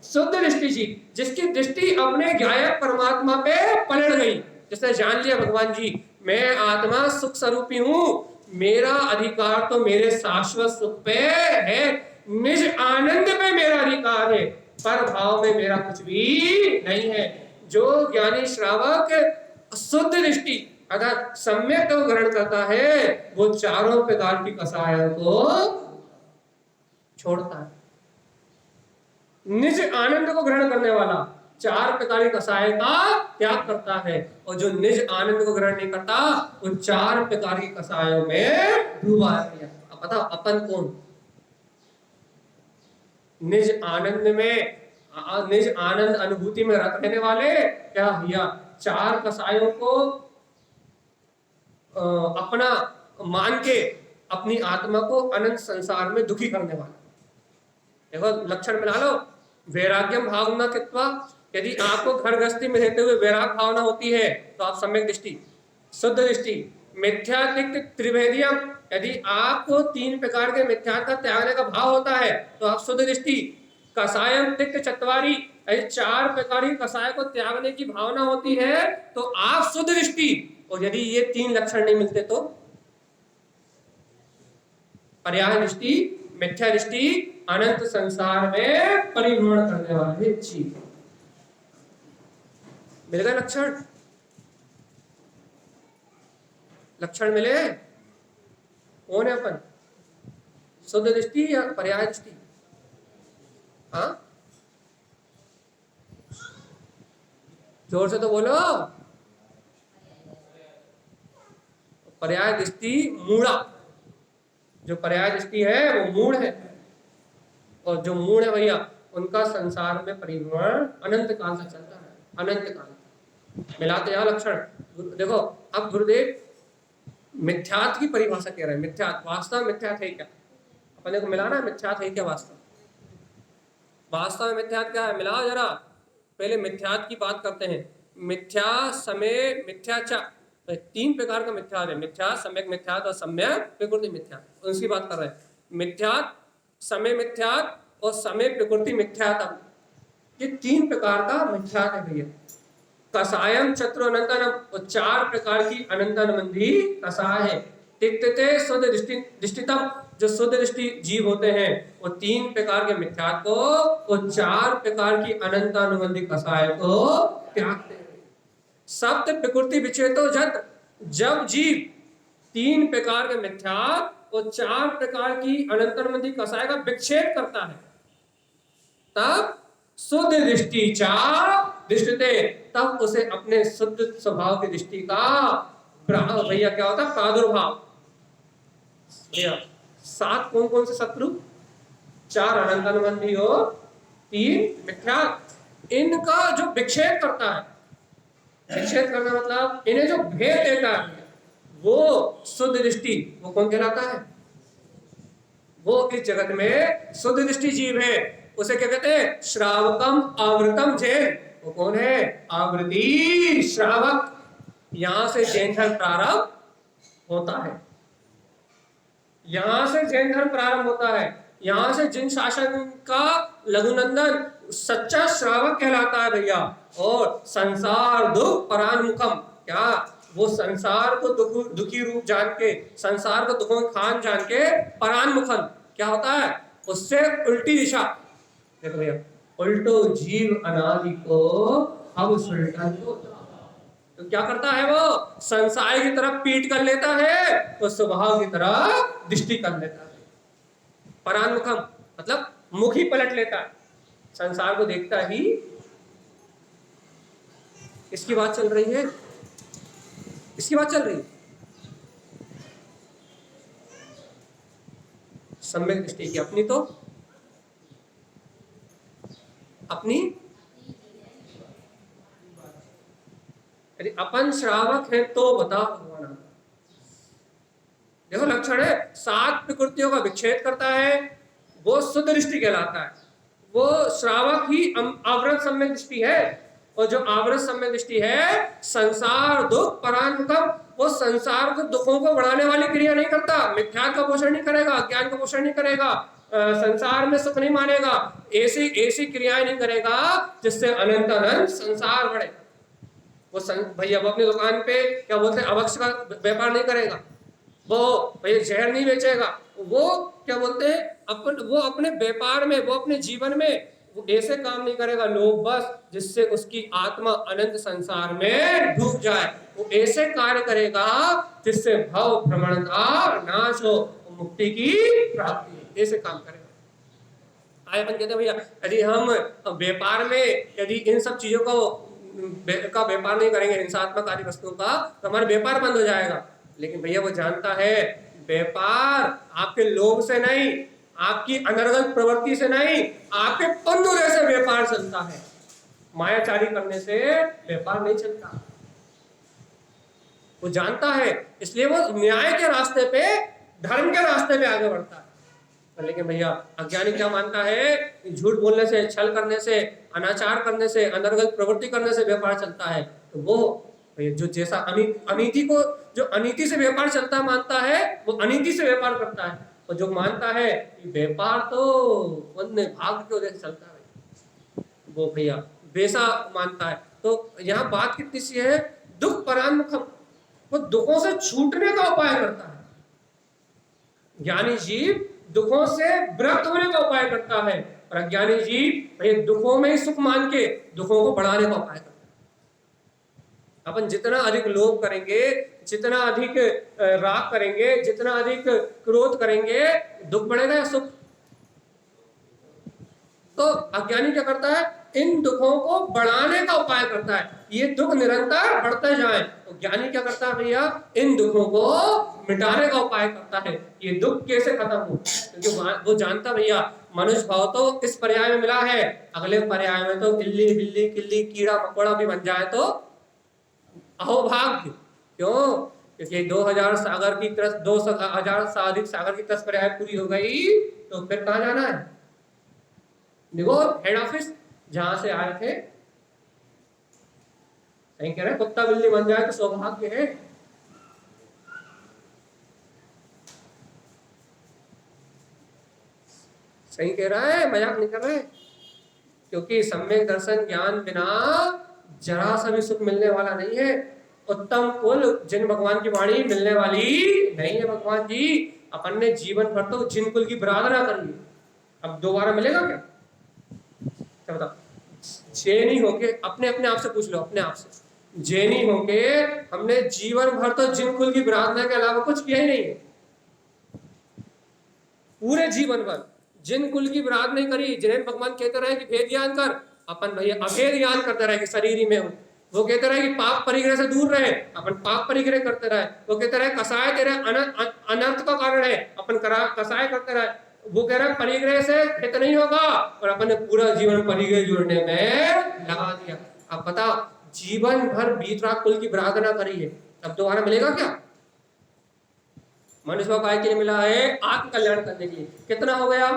शुद्ध दृष्टि जी, जिसकी दृष्टि अपने ज्ञायक परमात्मा पे पलट गई, जिसने जान लिया भगवान जी मैं आत्मा सुख स्वरूपी हूँ, मेरा अधिकार तो मेरे शाश्वत सुख पे है, निज आनंद पे मेरा अधिकार है, पर भाव में मेरा कुछ भी नहीं है। जो ज्ञानी श्रावक शुद्ध दृष्टि अर्थात सम्यक को ग्रहण करता है वो चारों प्रकार की कसायों को छोड़ता है। निज आनंद को ग्रहण करने वाला चार प्रकार की कसाय का त्याग करता है, और जो निज आनंद को ग्रहण नहीं करता वो चार प्रकार की कसायों में डूबा है। अब बताओ अपन कौन? निज आनंद में, निज आनंद अनुभूति में रहने वाले, क्या भैया चार कसायों को अपना मान के अपनी आत्मा को अनंत संसार में दुखी करने वाला। देखो लक्षण मिला लो, वैराग्यम भावना कित्वा, यदि आपको घर गृहस्थी में रहते हुए वैराग भावना होती है तो आप सम्यक दृष्टि, शुद्ध दृष्टि, मिथ्यातिक्त त्रिभेदियम, यदि आपको 3 प्रकार के मिथ्या का त्यागने का भाव होता है तो आप शुद्ध दृष्टि। कसायम तिक्त चत्वारी, यदि 4 प्रकार की कसाय को त्यागने की भावना होती है तो आप शुद्ध दृष्टि। और यदि ये 3 लक्षण नहीं मिलते तो पर्याय दृष्टि, मिथ्या दृष्टि, अनंत संसार में परिभ्रमण करने वाले जीव। मिल गए लक्षण? लक्षण मिले? कौन है अपन, शुद्ध दृष्टि या पर्याय दृष्टि? हाँ, जोर से तो बोलो। पर्याय दृष्टि मूढ़ा, जो पर्याय दृष्टि है वो मूढ़ है, और जो मूढ़ है भैया उनका संसार में परिभ्रमण अनंत काल से चलता है, अनंत काल। मिलाते यहाँ लक्षण देखो। अब गुरुदेव मिथ्यात्व की परिभाषा कह रहे हैं। मिथ्यात्व, वास्तव में मिथ्यात्व है क्या? अपने को मिलाना है, मिथ्यात्व है क्या वास्तव? वास्तव में मिथ्यात्व क्या है? मिलाओ जरा। पहले मिथ्यात्व की बात करते हैं। मिथ्या, समय, मिथ्याचा, 3 प्रकार का मिथ्यात्व है। मिथ्या, सम्यक मिथ्यात्व और सम्यक प्रकृति मिथ्यात्व, उसकी बात कर रहे हैं। मिथ्यात्व, समय मिथ्यात्व और समय प्रकृति मिथ्यात्व, ये 3 प्रकार का मिथ्यात्व है भैया। कसायम चतुर अनंतनम, और 4 प्रकार की अनंतनबंधी कसाय है। तिक्तते शुद्ध दृष्टितम, जो शुद्ध दृष्टि जीव होते हैं वो 3 प्रकार के मिथ्यात्व को और 4 प्रकार की अनंतानुबंधी कसाय को त्यागते हैं। सप्त प्रकृति विचेतो जत, जब जीव 3 प्रकार के मिथ्यात्व और 4 प्रकार की अनंतानुबंधी कसाय का विच्छेद करता है, तब शुद्ध दृष्टि चा दृष्टते, तब उसे अपने शुद्ध स्वभाव की दृष्टि का भैया क्या होता है? प्रादुर्भाव। भैया 7 कौन कौन से शत्रु? 4 अनंतानुबंधी और 3 मिथ्या, इनका जो विच्छेद करता है, विच्छेद करना मतलब इन्हें जो भेद देता है वो शुद्ध दृष्टि, वो कौन कहलाता है? वो इस जगत में शुद्ध दृष्टि जीव है, उसे क्या कहते हैं? श्रावकम आवृतम जैन। वो कौन है? आवृति श्रावक। यहां से जैन धर्म प्रारंभ होता है, यहां से जैन धर्म प्रारंभ होता है। यहां से जिन शासन का लघुनंदन सच्चा श्रावक कहलाता है भैया। और संसार दुख परान्मुखम, क्या वो संसार को दुखी रूप जान के, संसार को दुखों की खान जान के परान्मुखम क्या होता है? उससे उल्टी दिशा। देखो भैया, उल्टो जीव अनादि को अब सुल्तान को, तो क्या करता है? वो संसार की तरफ पीठ कर लेता है तो स्वभाव की तरफ दृष्टि कर लेता है। परान्मुखम मतलब मुख ही पलट लेता है, संसार को देखता ही। इसकी बात चल रही है, इसकी बात चल रही है। सम्यक दृष्टि की अपनी, तो अपनी, यदि अपन श्रावक है तो बता भगवान। देखो लक्षण है, 7 प्रकृतियों का विच्छेद करता है, वो शुद्ध दृष्टि कहलाता है। वो श्रावक ही आवरण सम्यक दृष्टि है, और जो आवरण सम्यक दृष्टि है संसार दुख परान्मुखम, वो संसार को दुखों को बढ़ाने वाली क्रिया नहीं करता, मिथ्या का पोषण नहीं करेगा, ज्ञान का पोषण नहीं करेगा, संसार में सुख नहीं मानेगा, ऐसी क्रियाएं नहीं करेगा जिससे अनंत अनंत संसार बढ़े। वो भैया वो अपनी दुकान पे क्या बोलते हैं, अभक्ष का व्यापार नहीं करेगा, वो भैया जहर नहीं बेचेगा, वो क्या बोलते हैं वो अपने व्यापार में, वो अपने जीवन में वो ऐसे काम नहीं करेगा लोग बस जिससे उसकी आत्मा अनंत संसार में डूब जाए। वो ऐसे कार्य करेगा जिससे भव भ्रमण का नाश हो, मुक्ति की प्राप्ति, ऐसे काम करेगा। आए अपन कहते हैं भैया यदि हम व्यापार में यदि इन सब चीजों का व्यापार नहीं करेंगे, हिंसात्मक आदि वस्तुओं का, तो हमारा व्यापार बंद हो जाएगा। लेकिन भैया वो जानता है व्यापार आपके लोभ से नहीं, आपकी अनर्गल प्रवृत्ति से नहीं, आपके पंदुरे से व्यापार चलता है। मायाचारी करने से व्यापार नहीं चलता, वो जानता है, इसलिए वो न्याय के रास्ते पे, धर्म के रास्ते पे आगे बढ़ता है। लेकिन भैया अज्ञानी क्या मानता है, झूठ बोलने से, छल करने से, अनाचार करने से, अनर्गल प्रवृत्ति करने से व्यापार चलता है, तो वो जो जैसा अनीति को, जो अनीति से व्यापार चलता मानता है वो अनीति से व्यापार करता है, और जो मानता है कि व्यापार तो अन्य भाग की वजह से चलता है वो भैया वैसा मानता है। तो यहाँ बात कितनी सी है, दुख परान्मुखम, वो दुखों से छूटने का उपाय करता है। ज्ञानी जीव दुखों से विरक्त होने का उपाय करता है, और अज्ञानी जीव भैया दुखों में ही सुख मान के दुखों को बढ़ाने का उपाय करता है। अपन जितना अधिक लोभ करेंगे, जितना अधिक राग करेंगे, जितना अधिक क्रोध करेंगे, दुख बढ़ेगा या सुख? तो अज्ञानी क्या करता है, इन दुखों को बढ़ाने का उपाय करता है, ये दुख निरंतर बढ़ते जाएं। तो ज्ञानी क्या करता है भैया, इन दुखों को मिटाने का उपाय करता है, ये दुख कैसे खत्म हो, क्योंकि वो जानता भैया मनुष्य भाव तो इस पर्याय में मिला है, अगले पर्याय में तो बिल्ली बिल्ली किल्ली कीड़ा मकोड़ा भी बन जाए तो अहोभाग्य। क्यों? क्योंकि 2000 सागर की तरफ 2000 से अधिक सागर की तरफ पर्याय पूरी हो गई, तो फिर कहाँ जाना है? निगोद हेड ऑफिस, जहां से आए थे। सही कह रहे, कुत्ता बिल्ली बन जाए तो सौभाग्य है। सही कह रहा है, मजाक नहीं कर रहे। क्योंकि सम्यक दर्शन ज्ञान बिना जरा सा भी सुख मिलने वाला नहीं है। उत्तम कुल जिन भगवान की वाणी मिलने वाली नहीं है भगवान जी। अपन ने जीवन भर तो जिन कुल की बरादरा कर ली, अब दोबारा मिलेगा क्या? क्या बताओ? जैनी होके अपने अपने आप से पूछ लो, अपने आप से, जैनी होके हमने जीवन भर तो जिन कुल की बरादरा के अलावा कुछ किया ही नहीं है। पूरे जीवन भर जिन कुल की बराद नहीं करी, जिन्हें भगवान कहते रहे कि भेद ज्ञान कर, अपन भैया अभेद ज्ञान करते रहे कि शरीर ही में हूं। वो कहते रहे कि पाप परिग्रह से दूर रहे, अपन पाप परिग्रह करते रहे। वो कहते रहे कसाय तेरे अनर्थ का कारण है, अपन कसाय करते रहे। वो कह रहा है परिग्रह से हित नहीं होगा, और अपन ने पूरा जीवन परिग्रह जोड़ने में लगा दिया। अब बता, जीवन भर बीतराग कुल की बरादरा करी है, अब दोबारा मिलेगा क्या? मनुष्य को काय के लिए मिला है? आत्म कल्याण करने के लिए। कितना हो गया?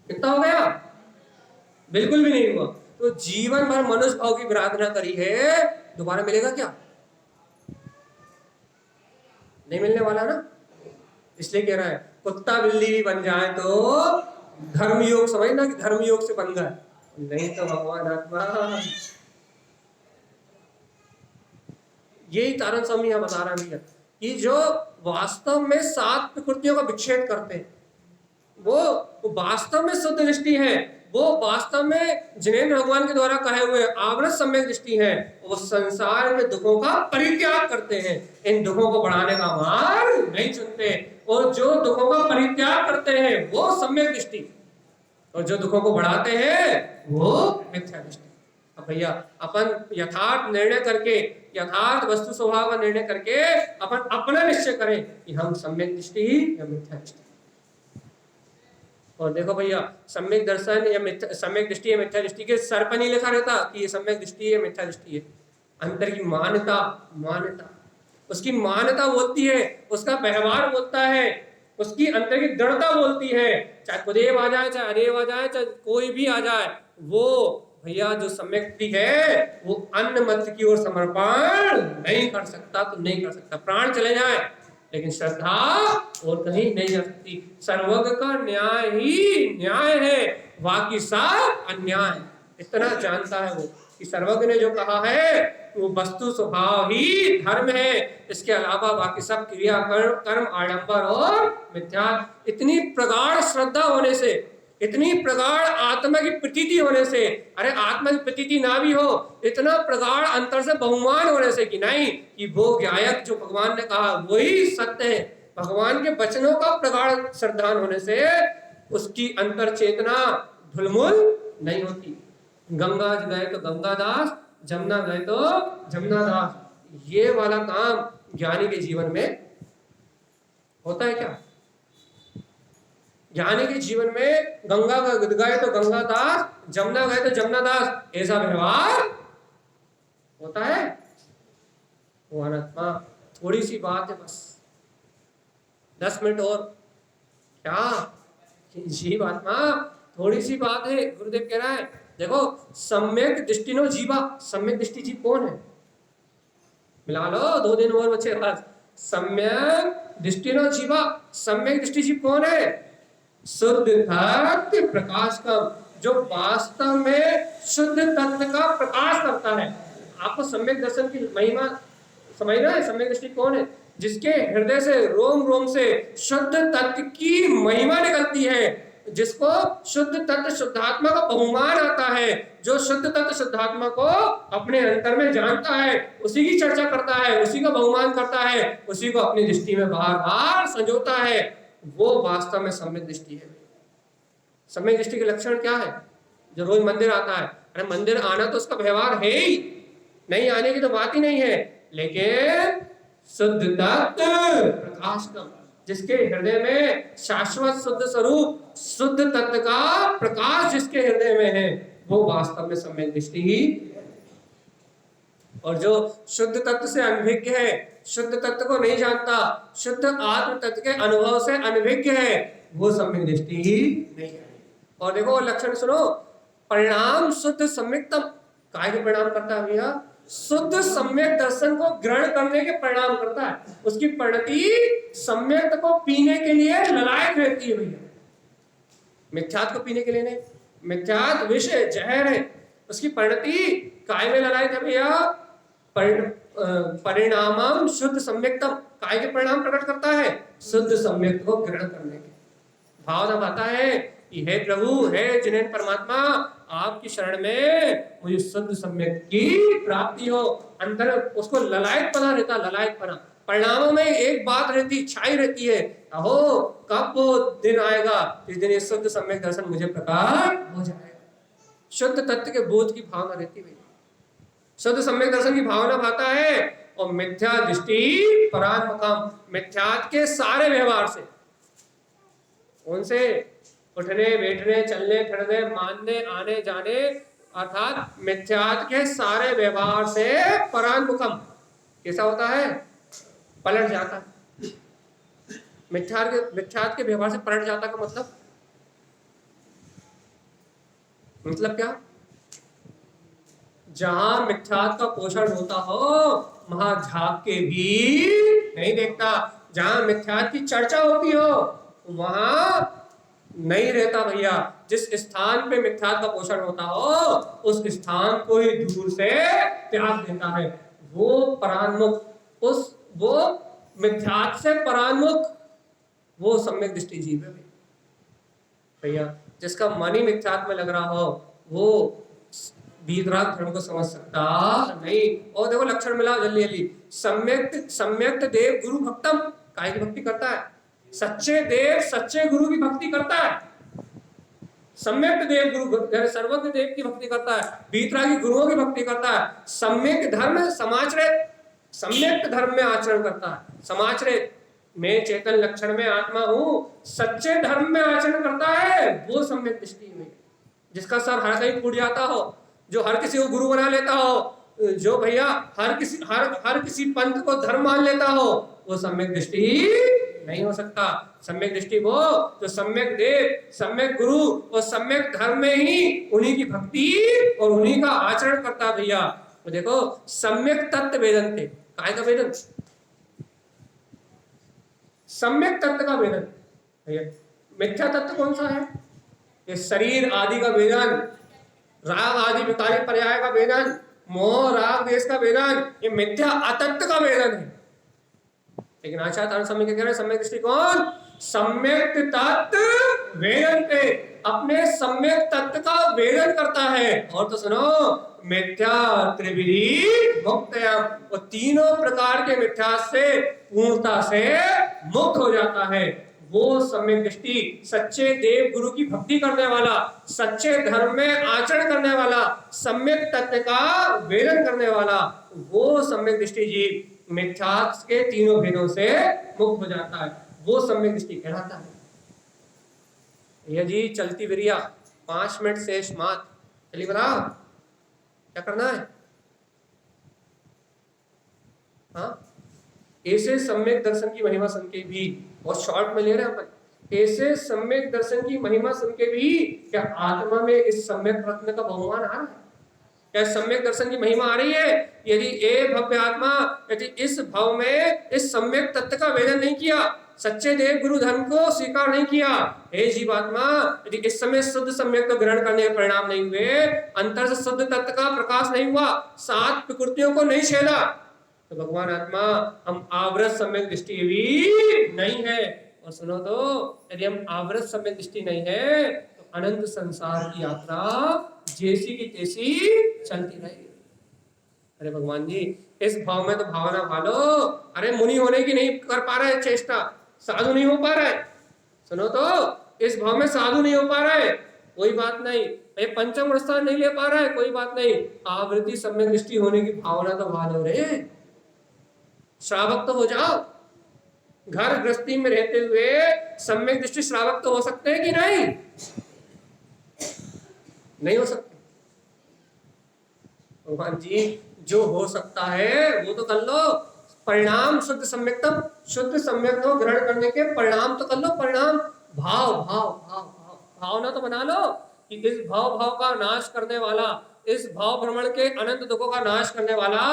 कितना हो गया? बिल्कुल भी नहीं हुआ। तो जीवन भर मनुष्य भाव की बरादरा करी है, दोबारा मिलेगा क्या? नहीं मिलने वाला ना। इसलिए कह रहा है कुत्ता बिल्ली भी बन जाए तो धर्मयोग, समझना कि धर्मयोग से बन गए, नहीं तो भगवान आत्मा। यही तारण स्वामी यहां बता रहा है कि जो वास्तव में 7 प्रकृतियों का विच्छेद करते हैं, वो वास्तव में शुद्ध दृष्टि है, वो वास्तव में जिनेन्द्र भगवान के द्वारा कहे हुए आवृत सम्यक दृष्टि है। वो संसार में दुखों का परित्याग करते हैं, इन दुखों को बढ़ाने का मार्ग नहीं चुनते। और जो दुखों का परित्याग करते हैं वो सम्यक दृष्टि, और जो दुखों को बढ़ाते हैं वो मिथ्या दृष्टि। अब भैया अपन यथार्थ निर्णय करके, यथार्थ वस्तु स्वभाव का निर्णय करके अपन अपना निश्चय करें कि हम सम्यक दृष्टि या मिथ्या दृष्टि। और देखो भैया, सम्यक दर्शन या सम्यक दृष्टि या मिथ्या दृष्टि के सर पर नहीं लिखा रहता कि ये सम्यक दृष्टि है मिथ्या दृष्टि है। अंतर की मान्यता, मान्यता उसकी मान्यता बोलती है, उसका व्यवहार बोलता है, उसकी अंतर की दृढ़ता बोलती है। चाहे खुदेव आ जाए, चाहे अरेव आ जाए, चाहे कोई भी आ जाए, वो भैया जो सम्यक दृष्टि है वो अन्य मत की ओर समर्पण नहीं कर सकता, तो नहीं कर सकता। प्राण चले जाए लेकिन श्रद्धा और कहीं नहीं जा सकती। सर्वज्ञ का न्याय ही न्याय है, बाकी सब अन्याय। इतना जानता है वो कि सर्वज्ञ ने जो कहा है वो वस्तु स्वभाव ही धर्म है, इसके अलावा बाकी सब क्रिया कर्म आडंबर और मिथ्या। इतनी प्रगाढ़ श्रद्धा होने से, इतनी प्रगाढ़ आत्मा की प्रतीति होने से, अरे आत्मा की प्रतीति ना भी हो, इतना प्रगाढ़ अंतर से बहुमान होने से कि नहीं कि वो गायक जो भगवान ने कहा वही सत्य है, भगवान के वचनों का प्रगाढ़ श्रद्धान होने से उसकी अंतर चेतना ढुलमुल नहीं होती। गंगा गए तो गंगादास, जमुना गए तो जमुनादास। ये वाला काम ज्ञानी के जीवन में होता है क्या? ज्ञानी के जीवन में गंगा गए तो गंगादास, जमुना गए तो जमुनादास, ऐसा व्यवहार होता है? वो अनात्मा। थोड़ी सी बात है, बस 10 मिनट और। क्या जीव आत्मा, थोड़ी सी बात है। गुरुदेव कह रहा है देखो, सम्यक दृष्टि नो जीवा। सम्यक दृष्टि जीव कौन है? मिला लो, 2 दिन और बचे बस। सम्यक दृष्टिनो जीवा, सम्यक दृष्टि जीव कौन है? शुद्ध तत्व प्रकाश का, जो वास्तव में शुद्ध तत्व का प्रकाश करता है। आपको सम्यक दर्शन की महिमा समझना है। सम्यक दृष्टि कौन है? जिसके हृदय से, रोम रोम से शुद्ध तत्व की महिमा निकलती है, जिसको शुद्ध तत्व शुद्धात्मा का बहुमान आता है, जो शुद्ध तत्व शुद्धात्मा को अपने अंतर में जानता है, उसी की चर्चा करता है, उसी का बहुमान करता है, उसी को अपनी दृष्टि में बार बार संजोता है, वो वास्तव में सम्यक दृष्टि है। सम्यक दृष्टि के लक्षण क्या है? जो रोज मंदिर आता है, अरे मंदिर आना तो उसका व्यवहार है ही, नहीं आने की तो बात ही नहीं है, लेकिन शुद्ध तत्व प्रकाश का, जिसके हृदय में शाश्वत शुद्ध स्वरूप शुद्ध तत्व का प्रकाश जिसके हृदय में है, वो वास्तव में सम्यक दृष्टि ही। और जो शुद्ध तत्व से अनभिज्ञ है, शुद्ध तत्व को नहीं जानता, शुद्ध आत्म तत्व के अनुभव से अनभिज्ञ है, वो सम्यक दृष्टि ही नहीं है। और देखो लक्षण सुनो, परिणाम शुद्ध सम्यक्तम, काय के परिणाम करता है भैया? शुद्ध सम्यक दर्शन को ग्रहण करने के परिणाम करता है। उसकी परिणति सम्यक को पीने के लिए ललायक रहती है भैया, मिथ्यात को पीने के लिए नहीं। मिथ्यात विष है, जहर है, उसकी परिणति काय में ललायक है भैया? परिणामम शुद्ध सम्यक्तम, काय के परिणाम प्रकट करता है? शुद्ध सम्यक को ग्रहण करने के भाव जब आता है कि हे प्रभु, हे जिनेन परमात्मा, आपकी शरण में मुझे शुद्ध सम्यक की प्राप्ति हो, अंदर उसको ललायत पना रहता, ललायत पना। परिणामों में एक बात रहती, छाई रहती है, अहो कब वो दिन आएगा जिस दिन ये शुद्ध सम्यक दर्शन मुझे प्रकट हो जाएगा। शुद्ध तत्व के बोध की भावना रहती है, शुद्ध सम्यक दर्शन की भावना भाता है। और मिथ्या दृष्टि परान्मुखम, मिथ्यात के सारे व्यवहार से, उनसे उठने बैठने चलने फिरने मानने आने जाने, अर्थात मिथ्यात के सारे व्यवहार से परान्मुखम, कैसा होता है? पलट जाता है। मिथ्यात के व्यवहार से पलट जाता का मतलब क्या? जहां मिथ्यात का पोषण होता हो वहां झांक के भी नहीं देखता, जहां मिथ्यात की चर्चा होती हो वहां नहीं रहता भैया। जिस स्थान पे मिथ्यात का पोषण होता हो उस स्थान को ही दूर से त्याग देता है। वो परान्मुख, वो मिथ्यात से परान्मुख, वो सम्यक दृष्टि जीव है भैया। जिसका मन ही मिथ्यात में लग रहा हो वो वीतराग धर्म को समझ सकता नहीं। और देखो लक्षण मिला जल्दी जल्दी, सम्यक देव गुरु भक्तम, काय की भक्ति करता है? सच्चे देव सच्चे गुरु की भक्ति करता है। सम्यक देव गुरु सर्वज्ञ देव की भक्ति करता है, वीतरागी गुरुओं की भक्ति करता है, सम्यक धर्म समाचरित, सम्यक धर्म में आचरण करता है। समाचरित, मैं चेतन लक्षण में आत्मा हूं, सच्चे धर्म में आचरण करता है, वो सम्यक दृष्टि में। जिसका सर हर कहीं फूट जाता हो, जो हर किसी को गुरु बना लेता हो, जो भैया हर किसी पंथ को धर्म मान लेता हो, वो सम्यक दृष्टि नहीं हो सकता। सम्यक दृष्टि वो जो सम्यक देव, सम्यक गुरु और सम्यक धर्म में ही उन्हीं की भक्ति और उन्हीं का आचरण करता भैया। तो देखो सम्यक तत्व वेदन थे, काय का वेदन? सम्यक तत्व का वेदन भैया। मिथ्या तत्व कौन सा है? ये शरीर आदि का वेदन, राग आदि विकारी पर्याय का वेदन, मोह राग देश का वेदन, ये मिथ्या अतत्व का वेदन है। लेकिन आचार्य सम्यक कह रहे हैं सम्यक दृष्टिकोण सम्यक तत्व वेदन पे अपने सम्यक तत्व का वेदन करता है। और तो सुनो, मिथ्या त्रिविधि मुक्तयम, वो तीनों प्रकार के मिथ्या से पूर्णता से मुक्त हो जाता है। वो सम्यक दृष्टि सच्चे देव गुरु की भक्ति करने वाला, सच्चे धर्म में आचरण करने वाला, सम्यक तत्व का वेदन करने वाला, वो सम्यक दृष्टि जीव मिथ्या के तीनों भेदों से मुक्त हो जाता है, वो सम्यक दृष्टि कहलाता है। यह जी चलती विरिया 5 मिनट शेष मात, चलिए बताओ क्या करना है? हाँ, ऐसे सम्यक दर्शन की महिमा सुन के भी, बहुत शॉर्ट में ले रहे हैं अपन, ऐसे सम्यक दर्शन की महिमा सुन के भी क्या आत्मा में इस सम्यक रत्न का बहुमान आ रहा है? क्या सम्यक दर्शन की महिमा आ रही है? यदि ए भव्य आत्मा यदि इस भाव में इस सम्यक तत्व का वेदन नहीं किया, सच्चे देव गुरु धर्म को स्वीकार नहीं किया, हे जीवात्मा यदि इस समय शुद्ध सम्यक को ग्रहण करने के परिणाम नहीं हुए, अंतर से शुद्ध तत्व का प्रकाश नहीं हुआ, 7 प्रकृतियों को नहीं छेदा, तो भगवान आत्मा हम आवृत सम्यक दृष्टि भी नहीं है। और सुनो तो, यदि हम आवृत सम्यक दृष्टि नहीं है तो अनंत संसार की यात्रा जैसी की तैसी चलती रहेगी। अरे भगवान जी, इस भाव में तो भावना भालो, अरे मुनि होने की नहीं कर पा रहे चेष्टा, साधु नहीं हो पा रहा है। सुनो तो, इस भाव में साधु नहीं हो पा रहा है, कोई बात नहीं, ये पंचम स्थान नहीं ले पा रहा है, कोई बात नहीं, आवृत्ति सम्यक दृष्टि होने की भावना तो भालो रे, श्रावक तो हो जाओ। घर गृहस्थी में रहते हुए सम्यक दृष्टि श्रावक तो हो सकते हैं कि नहीं? नहीं हो सकते। भगवान जी, जो हो सकता है वो तो कर लो, परिणाम शुद्ध सम्यक्तम, शुद्ध सम्यक को ग्रहण करने के परिणाम तो कर लो, परिणाम भाव भाव भाव भाव भावना तो बना लो कि इस भाव भाव का नाश करने वाला, इस भाव भ्रमण के अनंत दुखों का नाश करने वाला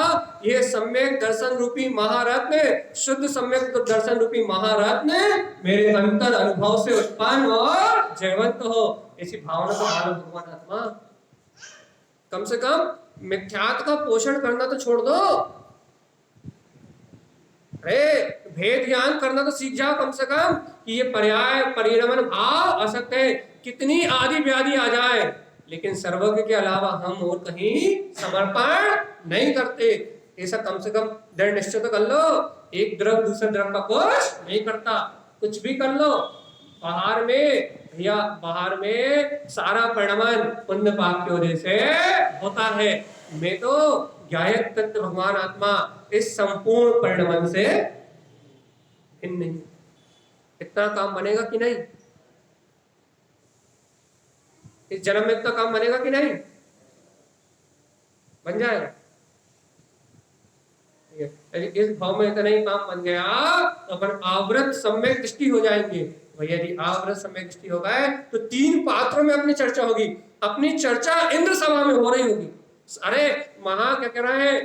ये सम्यक दर्शन रूपी महारत्न, शुद्ध सम्यक दर्शन रूपी महारत्न मेरे अंतर अनुभव से उत्पन्न और जयवंत हो, ऐसी भावना तो मानो भगवान आत्मा। कम से कम मिथ्यात्व का पोषण करना तो छोड़ दो, अरे भेद ज्ञान करना तो सीख जाओ कम से कम कि ये पर्याय परिणमन भाव असत्य है, कितनी आदि व्याधि आ जाए लेकिन सर्वज्ञ के अलावा हम और कहीं समर्पण नहीं करते, ऐसा कम से कम दृढ़ निश्चय तो कर लो। एक द्रव दूसरे द्रव का कुछ नहीं करता, कुछ भी कर लो, बाहर में भैया बाहर में सारा परिणमन पुण्य पाप की वजह से होता है, मैं तो ज्ञायक तत्व भगवान आत्मा इस संपूर्ण परिणमन से भिन्न नहीं। इतना काम बनेगा कि नहीं? इस जन्म में इतना काम बनेगा कि नहीं? बन जाएगा। इस भाव में इतना ही काम बन गया तो अपन आवृत सम्यक दृष्टि हो जाएंगे। भैया यदि आवृत सम्यक दृष्टि हो गए तो 3 पात्रों में अपनी चर्चा होगी, अपनी चर्चा इंद्र सभा में हो रही होगी। अरे महा क्या कह रहे हैं,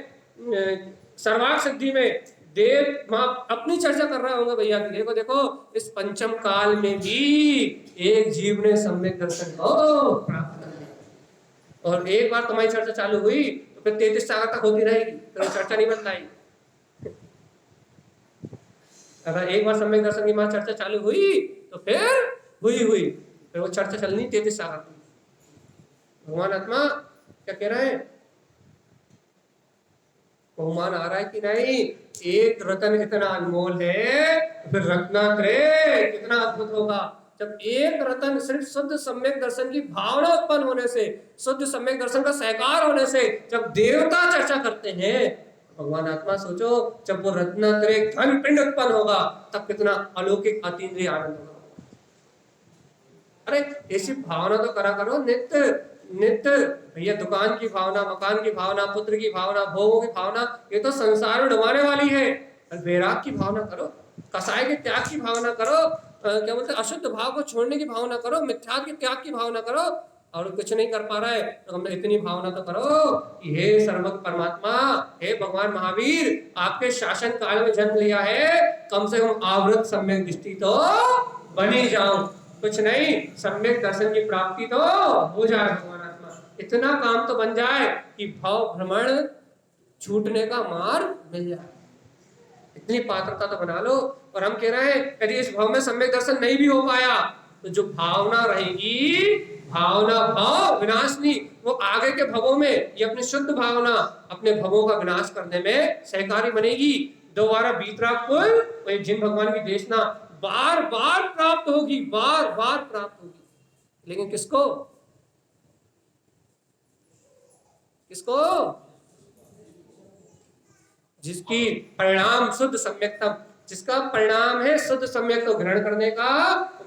सर्वार्थ सिद्धि में देव वहां अपनी चर्चा कर रहे होंगे, भैया देखो देखो इस पंचम काल में भी एक जीव ने सम्यक दर्शन को प्राप्त कर लिया, और एक बार तुम्हारी चर्चा चालू हुई तो फिर 33 साल तक होती रहेगी, तो चर्चा नहीं बन पाएगी। अगर एक बार सम्यक दर्शन की मां चर्चा चालू हुई तो फिर हुई फिर वो चर्चा चलनी 33 साल तक। भगवान आत्मा क्या कह रहे हैं, बहुमान आ रहा है कि नहीं? एक रतन इतना अनमोल है, फिर रत्नात्रय कितना अद्भुत होगा। जब एक रतन सिर्फ शुद्ध सम्यक दर्शन की भावना उत्पन्न होने से, शुद्ध सम्यक दर्शन का सहकार होने से जब देवता चर्चा करते हैं, भगवान आत्मा सोचो जब वो रत्नात्रय धन पिंड उत्पन्न होगा तब कितना अलौकिक अतीन्द्रिय आनंद होगा। अरे ऐसी भावना तो करा करो नित्य नित्य। भैया दुकान की भावना, मकान की भावना, पुत्र की भावना, भोगों की भावना, ये तो संसार में डुबाने वाली है। वैराग की भावना करो, कसाय के त्याग की भावना करो, क्या बोलते अशुद्ध भाव को छोड़ने की भावना करो, मिथ्यात्व के त्याग की भावना करो, और कुछ नहीं कर पा रहा है तो हमने इतनी भावना तो करो कि हे सर्वज्ञ परमात्मा, हे भगवान महावीर, आपके शासन काल में जन्म लिया है, कम से कम आवृत सम्यक दृष्टि तो बनी जाऊं, कुछ नहीं सम्यक दर्शन की प्राप्ति तो हो जाए। भगवान आत्मा इतना काम तो बन जाए कि भाव भ्रमण छूटने का मार्ग मिल जाए, इतनी पात्रता तो बना लो। और हम कह रहे हैं यदि इस भाव में सम्यक दर्शन नहीं भी हो पाया तो जो भावना रहेगी, भावना भाव विनाशनी, वो आगे के भवों में ये अपनी शुद्ध भावना अपने भवों का विनाश करने में सहकारी बनेगी। दोबारा बीतरा कुल जिन भगवान की देशना बार बार प्राप्त होगी, बार बार प्राप्त होगी, लेकिन किसको? किसको? जिसकी परिणाम शुद्ध सम्यक्तम, जिसका परिणाम है शुद्ध सम्यक को ग्रहण करने का,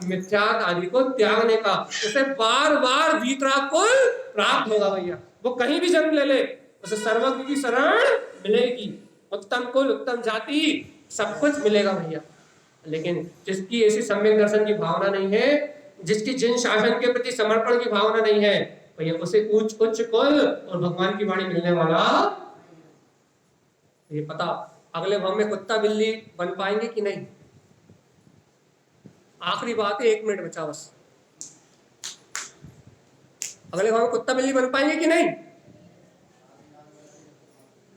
मिथ्यात्व आदि को त्यागने का, उसे बार बार वीतराग कुल प्राप्त होगा। भैया वो कहीं भी जन्म ले ले उसे सर्वज्ञ की शरण मिलेगी, उत्तम कुल, उत्तम जाति, सब कुछ मिलेगा भैया। लेकिन जिसकी ऐसी सम्यक दर्शन की भावना नहीं है, जिसकी जिन शासन के प्रति समर्पण की भावना नहीं है, भैया उसे उच्च उच्च कुल और भगवान की वाणी मिलने वाला। ये पता अगले भाव में कुत्ता बिल्ली बन पाएंगे कि नहीं? आखिरी बात है, 1 मिनट बचा बस। अगले भाव में कुत्ता बिल्ली बन पाएंगे कि नहीं?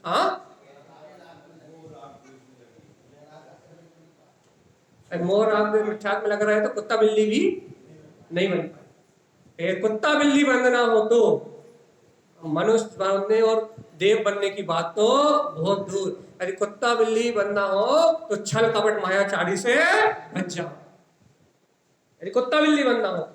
हाँ, मोर आग में मिठास में लग रहा है तो कुत्ता बिल्ली भी नहीं बन पाए। कुत्ता बिल्ली बनना हो तो मनुष्य बनने और देव बनने की बात तो बहुत दूर। यदि कुत्ता बिल्ली बनना हो तो छल कपट माया चारी से बच जाओ। यदि कुत्ता बिल्ली बनना हो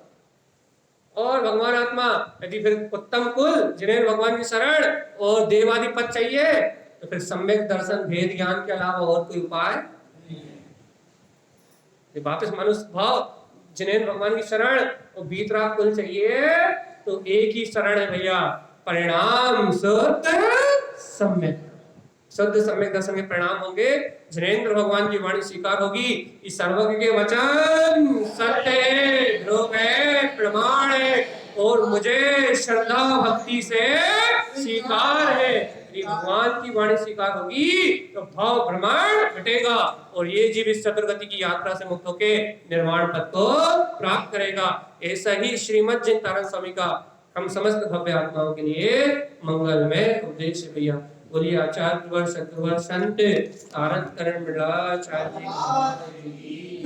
और भगवान आत्मा, यदि फिर उत्तम कुल जिन्हें भगवान की शरण और देवादि पद चाहिए तो फिर सम्यक दर्शन भेद ज्ञान के अलावा और कोई उपाय नहीं है। वापस मनुष्य भाव जिन्हें भगवान की शरण और बीतराग कुल चाहिए तो एक ही शरण है भैया, परिणाम शुद्ध सम्यक। शुद्ध सम्यक दर्शन के परिणाम होंगे, जिनेंद्र भगवान की वाणी स्वीकार होगी। इस सर्वज्ञ के वचन सत्य है, ध्रुव है, प्रमाण है और मुझे श्रद्धा भक्ति से स्वीकार है। यदि भगवान की वाणी स्वीकार होगी तो भाव भ्रमण हटेगा और ये जीव इस चतुर्गति की यात्रा से मुक्त होकर निर्वाण पद को प्राप्त करेगा। ऐसा ही श्रीमद् जिनतारण स्वामी का हम समस्त भव्य आत्माओं के लिए मंगलमय उपदेश भैया। बोलिए आचार्य सतगुरु संत तारक करण बिड़ला आचार्य जी।